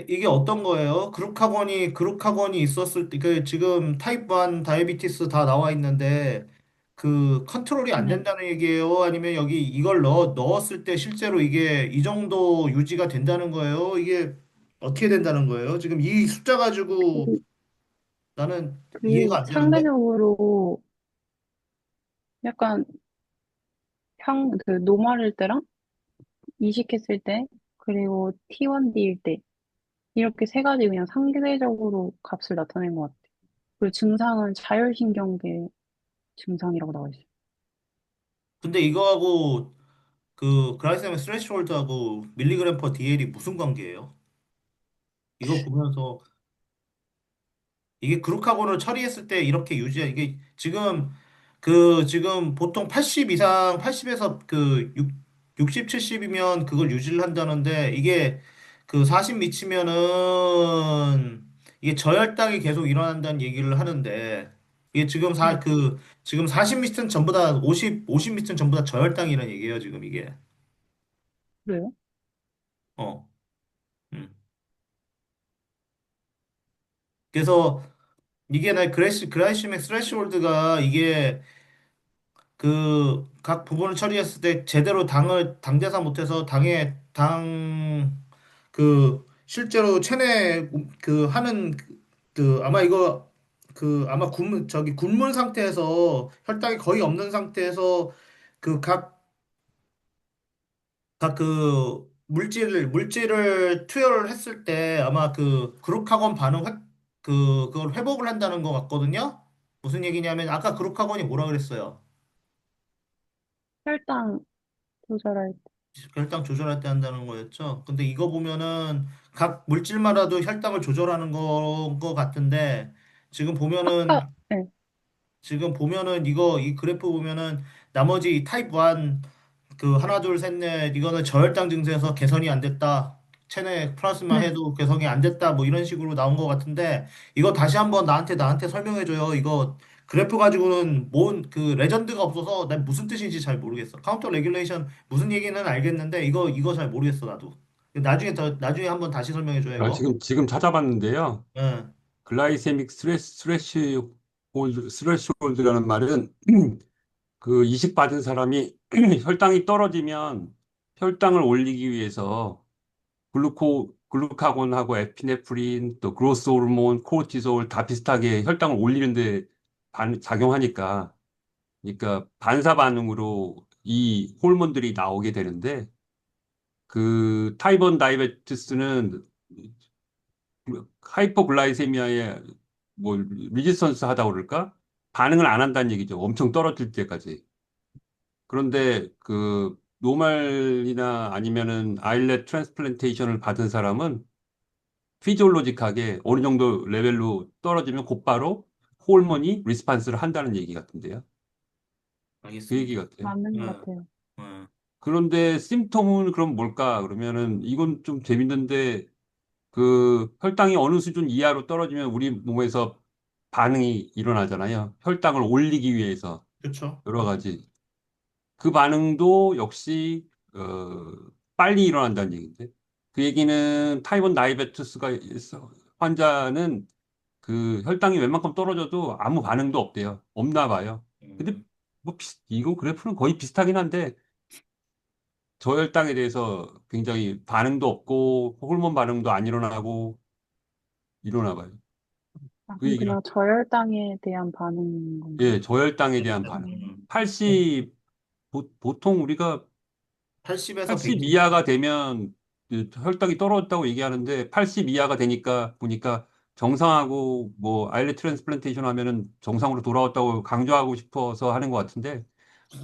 이게 어떤 거예요? 그룹학원이 있었을 때, 지금 타입 1 다이비티스 다 나와 있는데, 컨트롤이 안 네. 된다는 얘기예요? 아니면 여기 이걸 넣었을 때 실제로 이게 이 정도 유지가 된다는 거예요? 이게 어떻게 된다는 거예요? 지금 이 숫자 가지고 그, 나는 이해가 그 안 되는데? 상대적으로 약간 노말일 때랑 이식했을 때, 그리고 T1D일 때, 이렇게 세 가지 그냥 상대적으로 값을 나타낸 것 같아요. 그 증상은 자율신경계 증상이라고 나와 있어요. 근데 이거하고 그라이세미 스레시홀드하고 밀리그램 퍼 DL이 무슨 관계예요? 이거 보면서 이게 그룹하고를 처리했을 때 이렇게 유지해. 이게 지금 보통 80 이상, 80에서 60, 70이면 그걸 유지를 한다는데 이게 40 미치면은 이게 저혈당이 계속 일어난다는 얘기를 하는데 이게 네. 지금 40 미터는 전부 다 50 미터는 전부 다 저혈당이라는 얘기예요, 지금 이게. 그래요? 어. 음. 그래서 이게 나 그라이시맥 스레시홀드가 이게 각 부분을 처리했을 때 제대로 당대사 못해서 실제로 체내 하는 아마 이거 아마 군문 상태에서 혈당이 거의 없는 상태에서 각 물질을 투여를 했을 때 아마 그룹하곤 그걸 회복을 한다는 것 같거든요. 무슨 얘기냐면 아까 그룹하곤이 뭐라 그랬어요? 혈당 조절할 때. 혈당 조절할 때 한다는 거였죠. 근데 이거 보면은 각 물질마다도 혈당을 조절하는 거 같은데 지금 보면은 아까, 네, 이 그래프 보면은 나머지 이 타입 1 하나 둘 셋 넷 이거는 저혈당 증세에서 개선이 안 됐다. 체내 플라스마 네. 해도 개선이 안 됐다. 뭐 이런 식으로 나온 것 같은데 이거 다시 한번 나한테 설명해 줘요. 이거 그래프 가지고는 레전드가 없어서 난 무슨 뜻인지 잘 모르겠어. 카운터 레귤레이션 무슨 얘기는 알겠는데 이거 잘 모르겠어 나도. 나중에 한번 다시 설명해 줘요 아, 이거. 지금 찾아봤는데요. 예. 글라이세믹 스레시홀드라는 말은 이식 받은 사람이 혈당이 떨어지면 혈당을 올리기 위해서 글루카곤하고 에피네프린, 또 그로스 호르몬, 코르티솔 다 비슷하게 혈당을 올리는데 작용하니까, 그러니까 반사 반응으로 이 호르몬들이 나오게 되는데, 타입 1 다이베티스는 하이퍼글라이세미아에 뭐 리지스턴스 하다고 그럴까? 반응을 안 한다는 얘기죠. 엄청 떨어질 때까지. 그런데 노말이나 아니면은 아일렛 트랜스플란테이션을 받은 사람은 피지올로직하게 어느 정도 레벨로 떨어지면 곧바로 호르몬이 리스판스를 한다는 얘기 같은데요. 그 얘기 알겠습니다. 같아요. 맞는 것 예. 같아요. 예. 그런데 심통은 그럼 뭘까? 그러면은 이건 좀 재밌는데 혈당이 어느 수준 이하로 떨어지면 우리 몸에서 반응이 일어나잖아요. 혈당을 올리기 위해서 그렇죠. 여러 가지. 그 반응도 역시 빨리 일어난다는 얘기인데. 그 얘기는 타입 1 다이베티스가 있어. 환자는 혈당이 웬만큼 떨어져도 아무 반응도 없대요. 없나 봐요. 근데 음. 이거 그래프는 거의 비슷하긴 한데 저혈당에 대해서 굉장히 반응도 없고 호르몬 반응도 안 일어나고 이러나 봐요. 아, 그 그럼 얘기를 그냥 저혈당에 대한 반응인 건가요? 예, 저혈당에 대한 반응. 음, 80 보통 우리가 80에서 80 120. 이하가 되면 혈당이 떨어졌다고 얘기하는데 80 이하가 되니까 보니까 정상하고 뭐 아일렛 트랜스플란테이션 하면은 정상으로 돌아왔다고 강조하고 싶어서 하는 것 같은데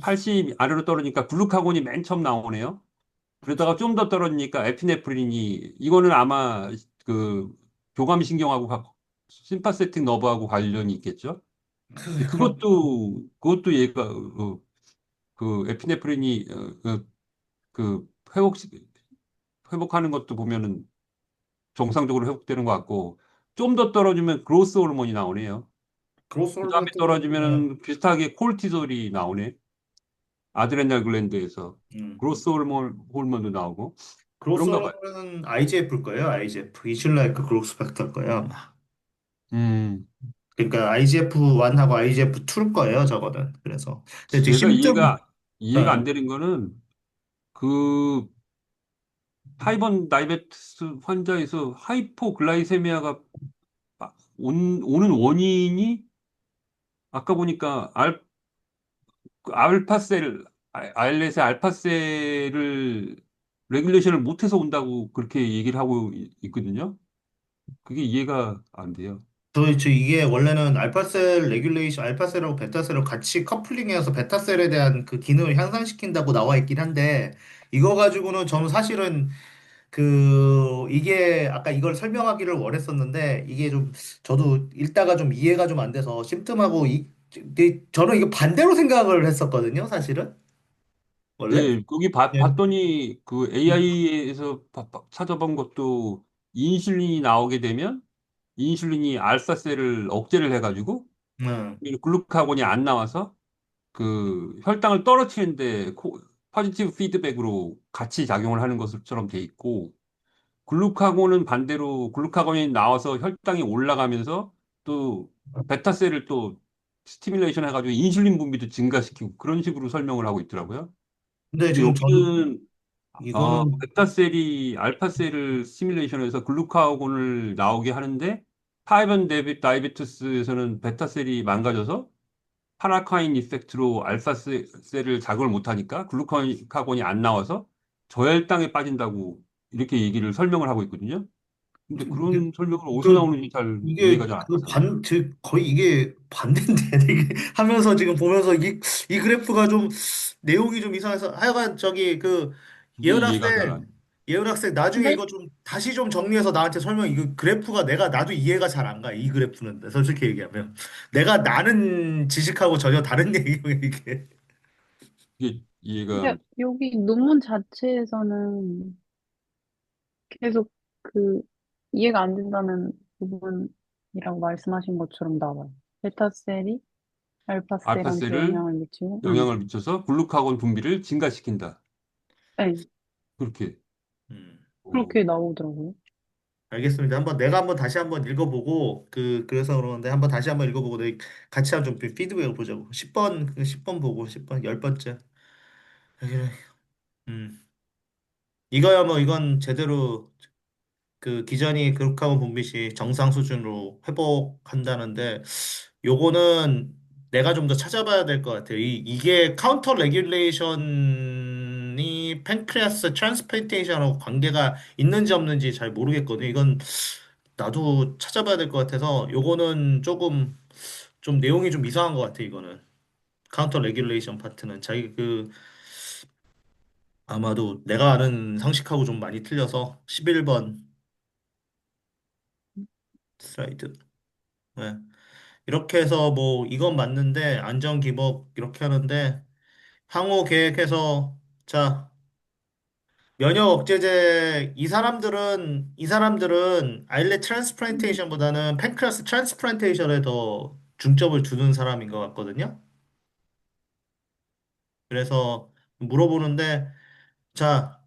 80 아래로 떨어지니까 글루카곤이 맨 처음 나오네요. 그러다가 좀 더 떨어지니까 에피네프린이 이거는 아마 그 교감신경하고 심파세틱 너브하고 관련이 있겠죠. 근데 그럼 그것도 얘가 그 에피네프린이 그 회복하는 것도 보면은 정상적으로 회복되는 것 같고 좀 더 떨어지면 그로스 호르몬이 나오네요. 그로스 그 다음에 호르몬 때문에 떨어지면 비슷하게 콜티졸이 나오네. 아드레날 글랜드에서 음. 그로스 호르몬도 나오고 그로스 그런가 봐요. 호르몬은 IGF일 거예요. IGF 이슐라이크 그로스 팩터일 거예요. 아마. 음. 그러니까 IGF-1하고 IGF-2일 거예요. 저거는. 그래서 근데 지금 제가 심증 이해가 안 어, 되는 거는 그 타입1 다이베티스 환자에서 하이포글라이세미아가 오는 원인이 아까 보니까 그 아일렛의 알파셀을 레귤레이션을 못해서 온다고 그렇게 얘기를 하고 있거든요. 그게 이해가 안 돼요. 저 이게 원래는 알파셀 레귤레이션, 알파셀하고 베타셀하고 같이 커플링해서 베타셀에 대한 그 기능을 향상시킨다고 나와 있긴 한데 이거 가지고는 저는 사실은 이게 아까 이걸 설명하기를 원했었는데 이게 좀 저도 읽다가 좀 이해가 좀 안 돼서 심뜸하고 저는 이거 반대로 생각을 했었거든요, 사실은 원래. 네, 거기 예. 봤더니 그 AI에서 찾아본 것도 인슐린이 나오게 되면 인슐린이 알파셀을 억제를 해가지고 음. 글루카곤이 안 나와서 그 혈당을 떨어뜨리는데 포지티브 피드백으로 같이 작용을 하는 것처럼 돼 있고 글루카곤은 반대로 글루카곤이 나와서 혈당이 올라가면서 또 베타셀을 또 스티뮬레이션 해가지고 인슐린 분비도 증가시키고 그런 식으로 설명을 하고 있더라고요. 근데 근데 지금 저는 여기는 이거는 베타셀이 알파셀을 시뮬레이션해서 글루카곤을 나오게 하는데 타입1 다이비투스에서는 베타셀이 망가져서 파라카인 이펙트로 알파셀을 자극을 못하니까 글루카곤이 안 나와서 저혈당에 빠진다고 이렇게 얘기를 설명을 하고 있거든요. 근데 그런 설명은 어디서 이거 나오는지 잘 이게 이해가 잘 안 그 가서. 거의 이게 반대인데 이게 하면서 지금 보면서 이 그래프가 좀 내용이 좀 이상해서 하여간 그게 예은 이해가 잘 학생 안. 예은 학생 나중에 네? 이거 좀 다시 좀 정리해서 나한테 설명 이거 그래프가 나도 이해가 잘 안 가. 이 그래프는 솔직히 얘기하면 내가 나는 지식하고 전혀 다른 얘기예요 이게. 그게 이해가 근데 여기 논문 자체에서는 계속 그 이해가 안 된다는 부분이라고 말씀하신 것처럼 나와요. 베타셀이 알파셀한테 알파셀을 영향을 미치고, 응, 영향을 미쳐서 글루카곤 분비를 증가시킨다. 네, 그렇게. 음. 어, 그렇게 나오더라고요. 알겠습니다. 내가 한번 다시 한번 읽어보고 그래서 그러는데 한번 다시 한번 읽어보고 같이 한번 좀 피드백을 보자고. 10번 보고 10번 10번째. 음. 이거야 뭐 이건 제대로 기전이 그룹하고 분비시 정상 수준으로 회복한다는데 요거는 내가 좀 더 찾아봐야 될 것 같아요. 이게 카운터 레귤레이션이 팬크레아스 트랜스플란테이션하고 관계가 있는지 없는지 잘 모르겠거든요. 이건 나도 찾아봐야 될 것 같아서 요거는 조금 좀 내용이 좀 이상한 것 같아 이거는 카운터 레귤레이션 파트는 자기 아마도 내가 아는 상식하고 좀 많이 틀려서 11번 슬라이드. 네. 이렇게 해서 뭐 이건 맞는데 안전 기법 이렇게 하는데 향후 계획해서 자 면역 억제제 이 사람들은 아일렛 음. 트랜스플란테이션보다는 팬크레아스 트랜스플란테이션에 더 중점을 두는 사람인 것 같거든요. 그래서 물어보는데 자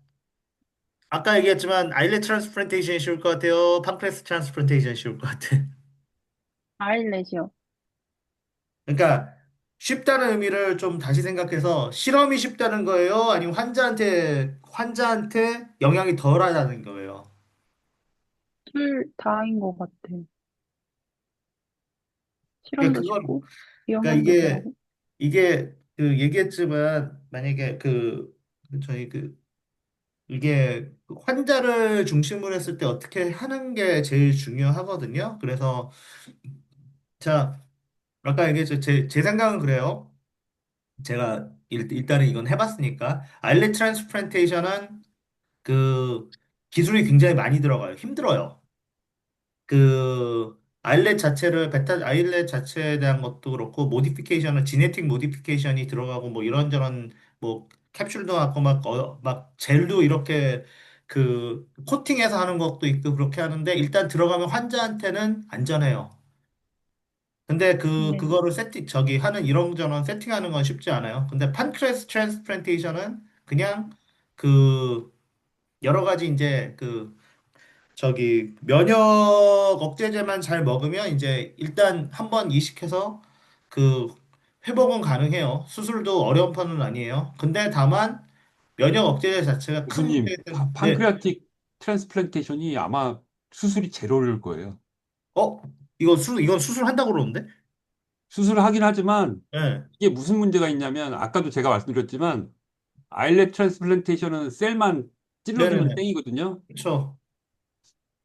아까 얘기했지만 아일렛 트랜스플란테이션이 쉬울 것 같아요. 판크레아스 트랜스플란테이션이 쉬울 것 같아. 아일렛이요. 그러니까 쉽다는 의미를 좀 다시 생각해서 실험이 쉽다는 거예요? 아니면 환자한테 영향이 덜하다는 거예요? 둘 다인 것 같아요. 그러니까 실험도 쉽고, 그러니까 위험함도 덜하고. 이게 얘기했지만 만약에 저희 이게 환자를 중심으로 했을 때 어떻게 하는 게 제일 중요하거든요. 그래서 자 아까 얘기했죠. 제 생각은 그래요. 제가 일단은 이건 해봤으니까 알레 트랜스플란테이션은 그 기술이 굉장히 많이 들어가요. 힘들어요. 그 아일렛 자체를 베타 아일렛 자체에 대한 것도 그렇고 모디피케이션은 지네틱 모디피케이션이 들어가고 뭐 이런저런 뭐 캡슐도 갖고 막 젤도 이렇게 그 코팅해서 하는 것도 있고 그렇게 하는데 일단 들어가면 환자한테는 안전해요. 근데 네. 그거를 저기 하는 이런저런 세팅하는 건 쉽지 않아요. 근데 판크레스 트랜스플란테이션은 그냥 그 여러 가지 이제 저기 면역 억제제만 잘 먹으면 이제 일단 한번 이식해서 그 회복은 가능해요. 수술도 어려운 편은 아니에요. 근데 다만 면역 억제제 자체가 큰 교수님, 문제는 네. 판크리아틱 트랜스플란테이션이 아마 수술이 제일 어려울 거예요. 어? 이건 수술한다고 그러는데? 수술을 하긴 하지만 네. 이게 무슨 문제가 있냐면 아까도 제가 말씀드렸지만 아일렛 트랜스플란테이션은 셀만 찔러주면 네네네. 땡이거든요. 그렇죠.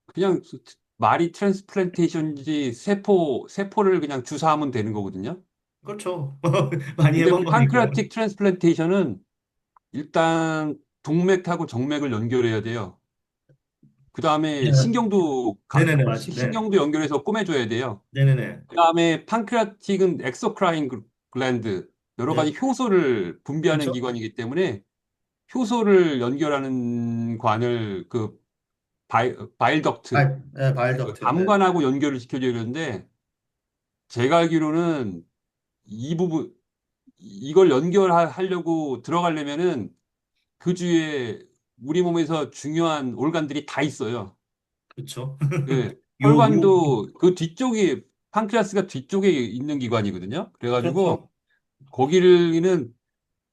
그냥 말이 트랜스플란테이션이지 세포를 그냥 주사하면 되는 거거든요. 그렇죠. 많이 근데 해본 거니까. 판크리아틱 트랜스플란테이션은 일단 동맥하고 정맥을 연결해야 돼요. 그 네. 다음에 네네네, 맞지. 네. 신경도 연결해서 꼬매줘야 돼요. 네네네. 그 다음에 판크리아틱은 엑소크라인 글랜드, 여러 네. 가지 효소를 분비하는 그렇죠. 기관이기 때문에 효소를 연결하는 관을 바일 덕트, 네, 바일 그 덕트. 네. 담관하고 연결을 시켜줘야 되는데 제가 알기로는 이 부분, 이걸 연결하려고 들어가려면은 그 주위에 우리 몸에서 중요한 organ들이 다 있어요. 그렇죠. 예, 요, 혈관도 그 뒤쪽에, 판크리아스가 뒤쪽에 있는 기관이거든요. 그렇죠. 그래가지고 거기는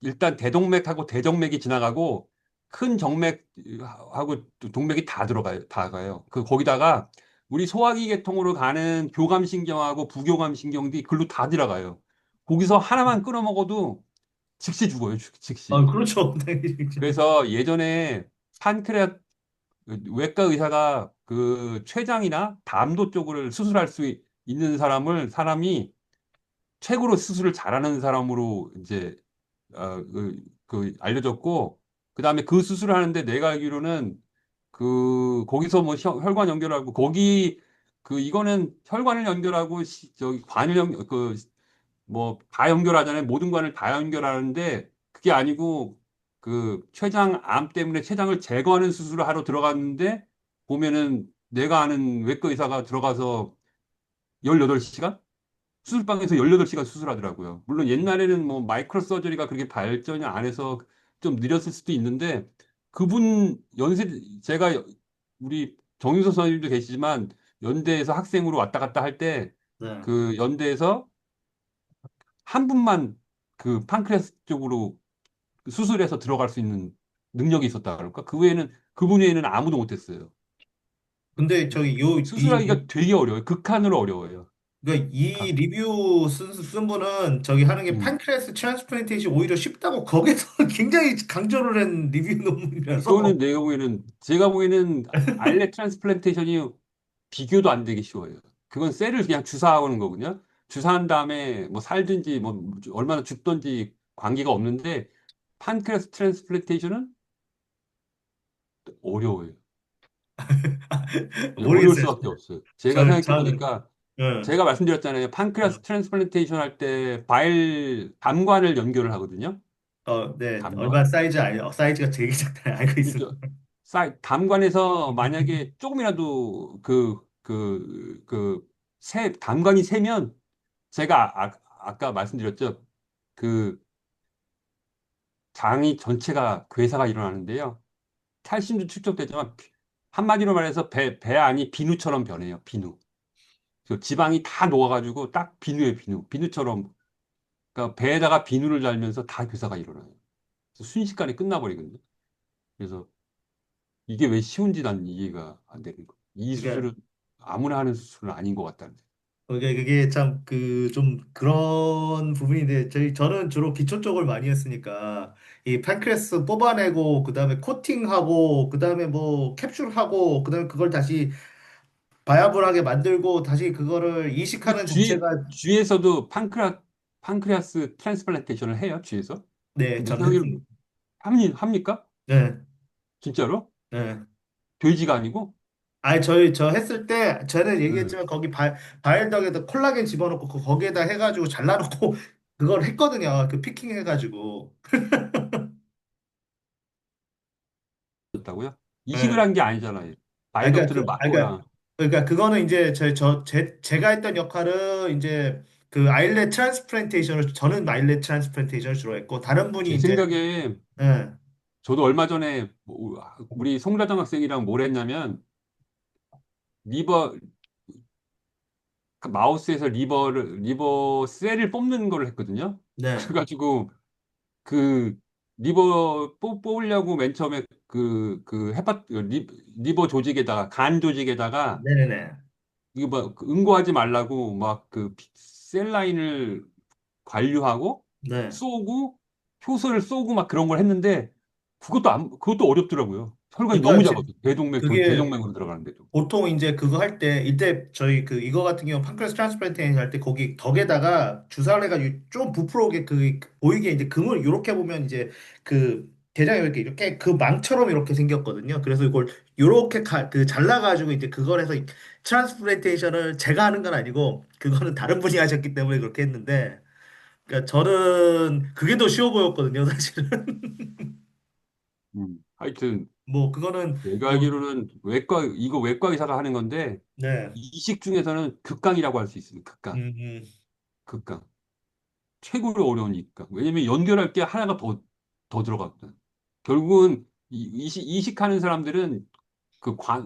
일단 대동맥하고 대정맥이 지나가고 큰 정맥하고 동맥이 다 들어가요. 다 가요. 거기다가 우리 소화기 계통으로 가는 교감신경하고 부교감신경들이 글로 다 들어가요. 거기서 하나만 끊어 먹어도 즉시 죽어요. 즉시. 그렇죠. 네, 그래서 예전에 판크레아 외과 의사가 그 췌장이나 담도 쪽을 수술할 수 있는 사람이 최고로 수술을 잘하는 사람으로 이제 알려졌고, 그다음에 그 수술을 하는데 내가 알기로는 거기서 뭐 혈관 연결하고 거기 이거는 혈관을 연결하고 저기 관을 뭐 다 연결하잖아요. 모든 관을 다 연결하는데 그게 아니고 그 췌장 암 때문에 췌장을 제거하는 수술을 하러 들어갔는데 보면은 내가 아는 외과 의사가 들어가서 18시간? 수술방에서 18시간 수술하더라고요. 물론 옛날에는 뭐 마이크로 서저리가 그렇게 발전이 안 해서 좀 느렸을 수도 있는데 그분 제가 우리 정유서 선생님도 계시지만 연대에서 학생으로 왔다 갔다 할 때 네. 그 연대에서 한 분만 그 판크레아스 쪽으로 수술해서 들어갈 수 있는 능력이 있었다 그럴까? 그분 외에는 아무도 못했어요. 근데 저기 수술하기가 되게 어려워요. 극한으로 어려워요. 그러니까 이 리뷰 쓴 분은 저기 하는 게 음. 판크레스 트랜스플란테이션 오히려 쉽다고 거기서 굉장히 강조를 한 리뷰 논문이라서. 그거는 제가 보기에는 알레 트랜스플란테이션이 비교도 안 되게 쉬워요. 그건 셀을 그냥 주사하는 거거든요. 주사한 다음에 뭐 살든지 뭐 얼마나 죽든지 관계가 없는데 판크레스 트랜스플란테이션은 어려워요. 네, 어려울 모르겠어요. 수밖에 없어요. 제가 생각해 저는 보니까 응, 제가 말씀드렸잖아요. 응. 판크레아스 트랜스플란테이션 할 때 담관을 연결을 하거든요. 네. 얼마 담관. 사이즈가 되게 작다 알고 있습니다. 그죠? 담관에서 만약에 조금이라도 담관이 세면 제가 아까 말씀드렸죠. 그 장이 전체가 괴사가 일어나는데요. 탈심도 축적되지만 한마디로 말해서 배 안이 비누처럼 변해요. 비누. 그 지방이 다 녹아가지고 딱 비누예요. 비누처럼. 그러니까 배에다가 비누를 달면서 다 괴사가 일어나요. 그래서 순식간에 끝나버리거든요. 그래서 이게 왜 쉬운지 난 이해가 안 되는 거예요. 이 그러니까 수술은 아무나 하는 수술은 아닌 것 같다는. 그게 참 좀 그런 부분인데 저는 주로 기초 쪽을 많이 했으니까 이 판크레스 뽑아내고 그다음에 코팅하고 그다음에 뭐 캡슐하고 그다음에 그걸 다시 바이아블하게 만들고 다시 그거를 그 이식하는 자체가 쥐에서도 판크리아스 트랜스플란테이션을 해요, 쥐에서? 네, 그 저는 내가 알기로 했습니다. 합니까? 네. 진짜로? 네. 돼지가 아니고? 아니, 저 했을 때, 전에 응. 얘기했지만, 거기 바일덕에다 콜라겐 집어넣고, 거기에다 해가지고 잘라놓고, 그걸 했거든요. 그 피킹 해가지고. 였다고요? 이식을 예. 한 게 아니잖아요. 아, 그러니까, 바이덕트를 막거나. 그거는 이제, 제가 했던 역할은, 이제, 그 아일렛 트랜스플란테이션을, 저는 아일렛 트랜스플란테이션을 주로 했고, 다른 분이 제 이제, 생각에 예. 저도 얼마 전에 우리 송라정 학생이랑 뭘 했냐면 리버 그 마우스에서 리버 셀을 뽑는 걸 했거든요. 네. 그래가지고 그 리버 뽑으려고 맨 처음에 리버 조직에다가 간 조직에다가 네네네. 이거 뭐 응고하지 말라고 막 그 셀 라인을 관류하고 네. 쏘고 효소를 쏘고 막 그런 걸 했는데 그것도 어렵더라고요. 혈관이 그러니까, 너무 작아서 그게, 대동맥으로 들어가는데도. 보통 이제 그거 할 때 이때 저희 그 이거 같은 경우 판크레스 트랜스플란테이션 할 때 거기 덕에다가 주사를 해가지고 좀 부풀어 오게 보이게 이제 금을 이렇게 보면 이제 그 대장이 이렇게 그 망처럼 이렇게 생겼거든요. 그래서 이걸 요렇게 그 잘라가지고 이제 그걸 해서 트랜스플란테이션을 제가 하는 건 아니고 그거는 다른 분이 하셨기 때문에 그렇게 했는데 그러니까 저는 그게 더 쉬워 보였거든요, 사실은. 하여튼 뭐 그거는 내가 뭐 알기로는 외과 의사가 하는 건데 네. 이식 중에서는 극강이라고 할 수 있습니다. 음, 음, 극강. 최고로 어려우니까. 왜냐면 연결할 게 하나가 더 들어갔거든. 결국은 이식하는 사람들은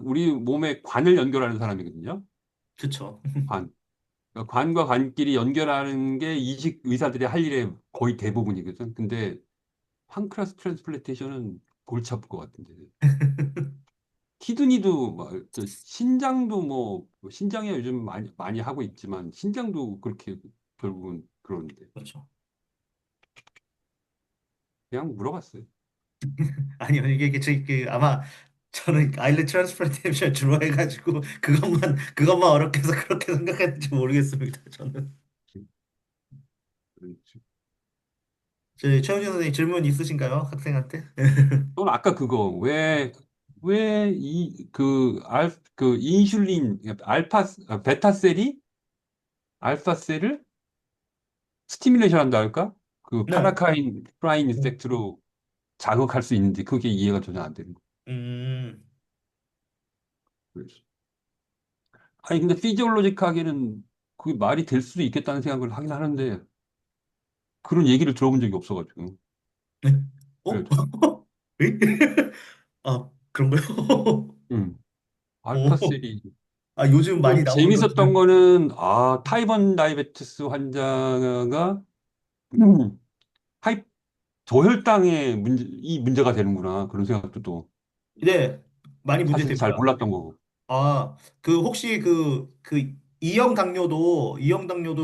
우리 몸의 관을 연결하는 사람이거든요. 그쵸. 관. 그러니까 관과 관끼리 연결하는 게 이식 의사들이 할 일의 거의 대부분이거든. 근데 판크라스 트랜스플란테이션은 골치 아플 것 같은데. 키드니도, 신장도 신장이야 요즘 많이 하고 있지만, 신장도 그렇게 결국은 그러는데. 그렇죠. 그냥 물어봤어요. 아니요, 그, 아마, 저는 아일랜드 트랜스플란테이션 주로 해가지고, 그것만 어렵게 해서 그렇게 생각했는지 모르겠습니다, 저는. 최우진 선생님 질문 있으신가요? 학생한테? 또는 아까 그거, 인슐린, 베타셀이 알파셀을 스티뮬레이션 한다 할까? 그 네. 파라카인 프라인 음, 이펙트로 자극할 수 있는지 그게 이해가 전혀 안 되는 음, 거예요. 아니, 근데 피지올로직하게는 그게 말이 될 수도 있겠다는 생각을 하긴 하는데, 그런 얘기를 들어본 적이 없어가지고. 네. 어? 그래가지고, 에? 아, 그런가요? 음, 오, 알파셀이. 아, 요즘 많이 좀 나오는 것 재밌었던 중에. 거는, 타입 1 다이베티스 환자가, 음, 하이, 이 문제가 되는구나. 그런 생각도 또 네, 많이 사실 잘 문제됩니다. 몰랐던 거고. 아, 그 혹시 이형 당뇨도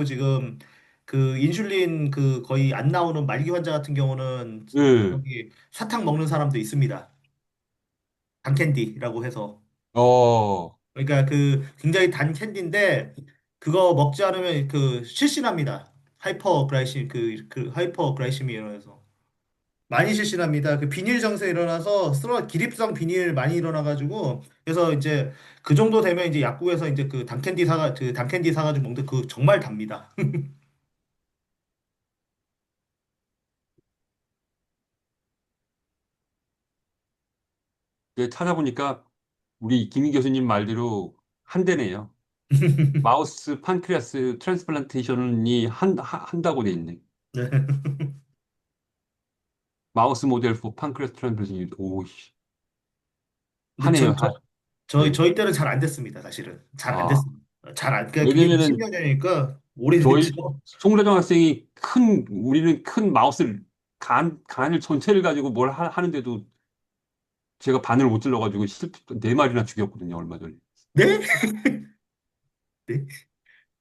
지금 그 인슐린 그 거의 안 나오는 말기 환자 같은 경우는 예, 거기 사탕 먹는 사람도 있습니다. 단캔디라고 해서. 어, 그러니까 그 굉장히 단 캔디인데 그거 먹지 않으면 그 실신합니다. 하이퍼그라이심이 일어나서. 많이 실신합니다. 그 비닐 정세 일어나서 기립성 비닐 많이 일어나가지고 그래서 이제 그 정도 되면 이제 약국에서 이제 그 단캔디 사가지고 먹는데 그 정말 답니다. 찾아보니까 우리 김희 교수님 말대로 한 대네요. 마우스 판크리아스 트랜스플란테이션이 한다고 돼 있네. 네. 마우스 모델 포 판크리아스 트랜스플란테이션. 오씨. 근데 하네요. 하. 네. 저희 때는 잘 안 됐습니다. 사실은 잘 안 아, 됐습니다. 그러니까 그게 왜냐면은 20년 전이니까 저희 오래됐죠. 송대정 학생이 우리는 큰 간을 전체를 가지고 뭘 하는데도 제가 바늘 못 질러가지고 네 마리나 죽였거든요. 얼마 전에. 네? 네?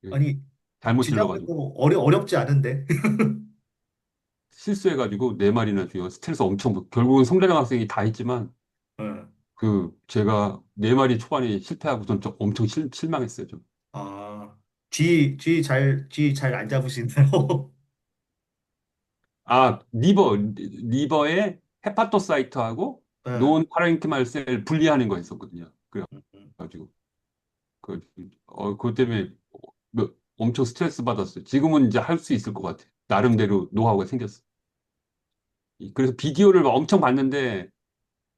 예, 아니 잘못 질러가지고. 진짜로 어렵지 않은데. 실수해가지고 네 마리나 죽여. 스트레스 결국은 송대정 학생이 다 했지만 네. 제가 네 마리 초반에 실패하고선 좀 엄청 실망했어요. 좀. 아, 쥐 잘 안 잡으시나요? 리버에 헤파토사이트하고 네. 노온 파레ን키말 셀 분리하는 거 했었거든요. 음. 그래가지고 그, 그것 때문에 엄청 스트레스 받았어요. 지금은 이제 할 수 있을 것 같아. 나름대로 노하우가 생겼어. 그래서 비디오를 막 엄청 봤는데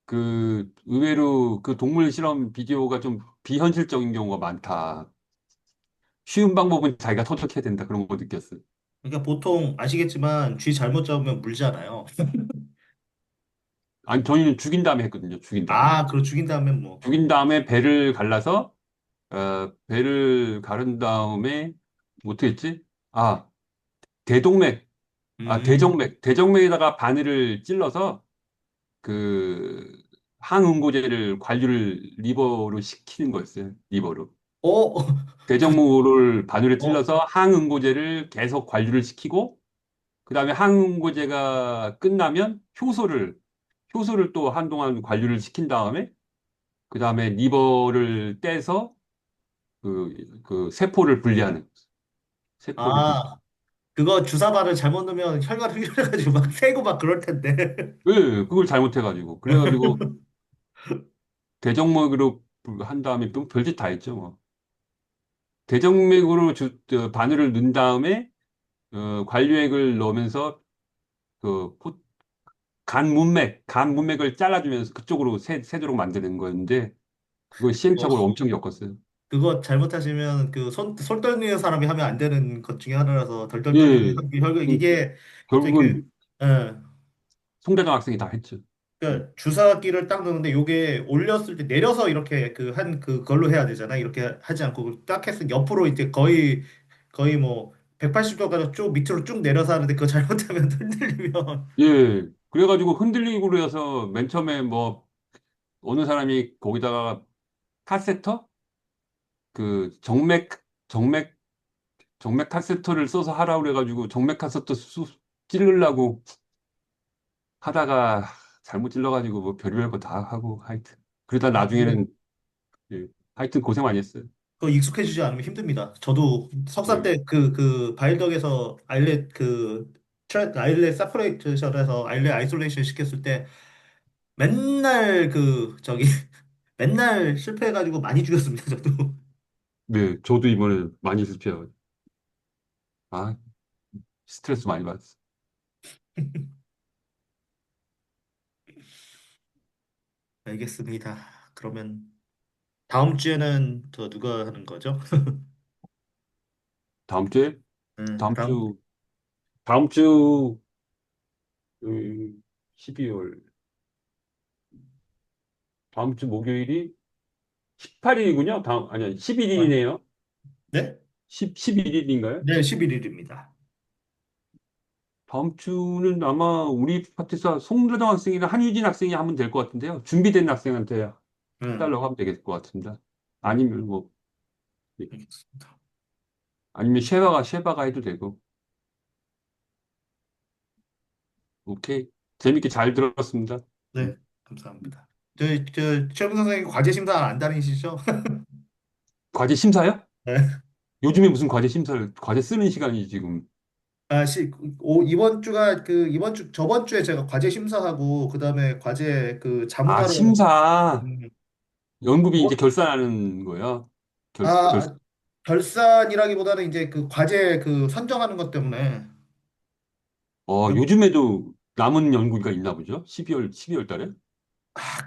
그 의외로 그 동물 실험 비디오가 좀 비현실적인 경우가 많다. 쉬운 방법은 자기가 터득해야 된다. 그런 거 느꼈어요. 그러니까 보통 아시겠지만 쥐 잘못 잡으면 물잖아요. 아니, 저희는 죽인 다음에 했거든요. 죽인 다음에. 아, 그럼 죽인 다음에 뭐. 죽인 다음에 배를 갈라서, 배를 가른 다음에, 뭐 어떻게 했지? 아, 대동맥, 음. 대정맥에다가 바늘을 찔러서 그 항응고제를 관류를 리버로 시키는 거였어요. 리버로. 어, 대정맥을 바늘에 어, 찔러서 항응고제를 계속 관류를 시키고, 그 다음에 항응고제가 끝나면 효소를 또 한동안 관류를 시킨 다음에, 그 다음에 리버를 떼서 그 세포를 분리하는, 세포를 분리. 아, 그거 주사바를 잘못 넣으면 혈관 흡혈해가지고 막 새고 막 그럴 텐데. 왜 그걸 잘못해가지고. 그래가지고 대정맥으로 한 다음에 또 별짓 다 했죠, 뭐. 대정맥으로 바늘을 넣은 다음에, 관류액을 넣으면서 그 간 문맥을 잘라주면서 그쪽으로 새도록 만드는 거였는데, 그거 시행착오를 어, 엄청 겪었어요. 그거 잘못하시면 그 손 떨리는 사람이 하면 안 되는 것 중에 하나라서 덜덜 떨리는 예, 혈관 그, 이게 저기 결국은 예. 송대장 학생이 다 했죠. 음. 그러니까 주사기를 딱 넣는데 요게 올렸을 때 내려서 이렇게 그 한 그걸로 해야 되잖아. 이렇게 하지 않고 딱 했을 때 옆으로 이제 거의 뭐 180도까지 쭉 밑으로 쭉 내려서 하는데 그거 잘못하면 흔들리면 예, 그래가지고 흔들리고 그래서 맨 처음에 뭐 어느 사람이 거기다가 카세터? 그 정맥 카세터를 써서 하라고 그래가지고 정맥 카세터 찌르려고 하다가 잘못 찔러가지고 뭐 별의별 거 다 하고 하여튼. 그러다 아 그거 나중에는, 예, 하여튼 고생 많이 했어요. 그거 익숙해지지 않으면 힘듭니다. 저도 석사 예, 때 그 바이덕에서 아일렛 그 아일렛 세퍼레이트션에서 아일렛 아이솔레이션 시켰을 때 맨날 그 저기 맨날 실패해가지고 많이 죽였습니다. 저도. 네, 저도 이번에 많이 실패해요. 아, 스트레스 많이 받았어. 알겠습니다. 그러면 다음 주에는 더 누가 하는 거죠? 다음 주에? 다음 다음 주, 다음 주, 12월, 다음 주 목요일이 18일이군요. 아니야, 아, 11일이네요. 네? 11일인가요? 네, 11일입니다. 다음 주는 아마 우리 파트에서 송도정 학생이나 한유진 학생이 하면 될 것 같은데요. 준비된 학생한테 음, 해달라고 하면 되겠을 것 같습니다. 아니면 뭐, 예, 알겠습니다. 아니면 쉐바가 해도 되고. 오케이. 재밌게 잘 들었습니다. 네, 감사합니다. 최분 선생님 과제 심사 안 다니시죠? 과제 심사요? 네. 요즘에 무슨 과제 쓰는 시간이 지금. 이번 주가 이번 주 저번 주에 제가 과제 심사하고 그다음에 과제 그 아, 자문하러 심사. 음, 연구비 이제 이번- 결산하는 거예요. 아, 결산이라기보다는 이제 그 과제 그 선정하는 것 때문에 요즘에도 남은 연구가 있나 보죠? 12월 달에?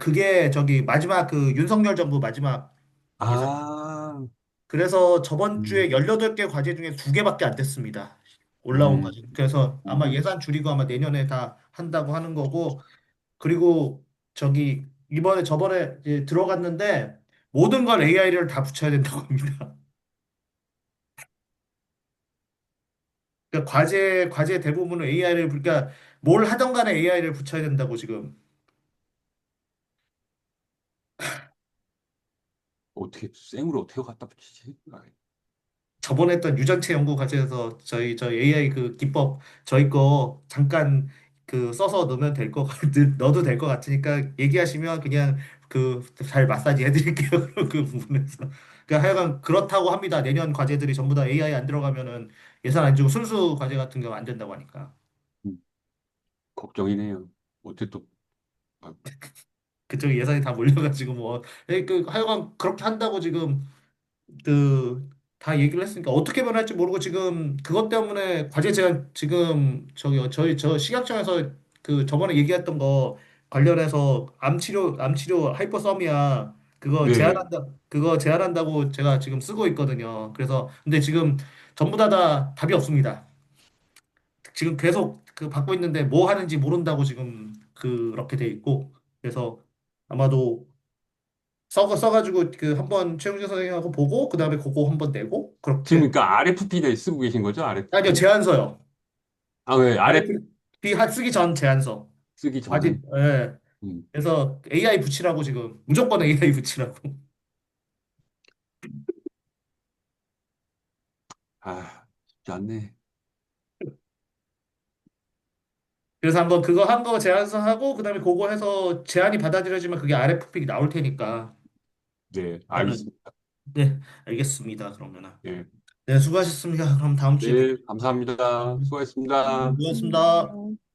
그게 저기 마지막 그 윤석열 정부 마지막 예산. 아, 그래서 저번 주에 음, 18개 과제 중에 2개밖에 안 됐습니다. 올라온 음, 과제. 그래서 아마 음. 예산 줄이고 아마 내년에 다 한다고 하는 거고, 그리고 저기 이번에 저번에 이제 들어갔는데 모든 걸 AI를 다 붙여야 된다고 합니다. 그러니까 과제 대부분은 AI를 그러니까 뭘 하던 간에 AI를 붙여야 된다고 지금. 어떻게, 생으로 어떻게 갖다 붙이지? 저번에 했던 유전체 연구 과제에서 저희 AI 그 기법 저희 거 잠깐 그 써서 넣으면 될 거 넣어도 될 것 같으니까 얘기하시면 그냥 그 잘 마사지 해드릴게요. 그 부분에서. 그러니까 하여간 그렇다고 합니다. 내년 과제들이 전부 다 AI 안 들어가면은 예산 안 주고 순수 과제 같은 거 안 된다고 하니까. 음, 걱정이네요. 어떻게 또, 아, 그쪽 예산이 다 몰려가지고 뭐 하여간 그렇게 한다고 지금 그 다 얘기를 했으니까 어떻게 변할지 모르고 지금 그것 때문에 과제 제한 지금 저희 저 식약청에서 그 저번에 얘기했던 거 관련해서 암 치료 하이퍼서미아 네네. 그거 제한한다고 제가 지금 쓰고 있거든요. 그래서 근데 지금 전부 다 답이 없습니다. 지금 계속 그 받고 있는데 뭐 하는지 모른다고 지금 그렇게 돼 있고 그래서 아마도 써가지고 그 한번 최용진 선생님하고 보고 그다음에 그거 한번 내고 지금 그렇게 그러니까 RFP 쓰고 계신 거죠? 아니요 RFP? 제안서요. 아, 왜 RF RFP 쓰기 전 제안서 쓰기 아직 전에. 예. 음. 그래서 AI 붙이라고 지금 무조건 AI 붙이라고. 아, 쉽지 않네. 그래서 한번 그거 한 거 제안서 하고 그다음에 그거 해서 제안이 받아들여지면 그게 RFP 나올 테니까 네, 일단은 알겠습니다. 네 알겠습니다. 그러면은 예. 네 수고하셨습니다. 그럼 다음 주에 뵙. 네, 감사합니다. 네, 수고하셨습니다. 수고하셨습니다. 감사합니다.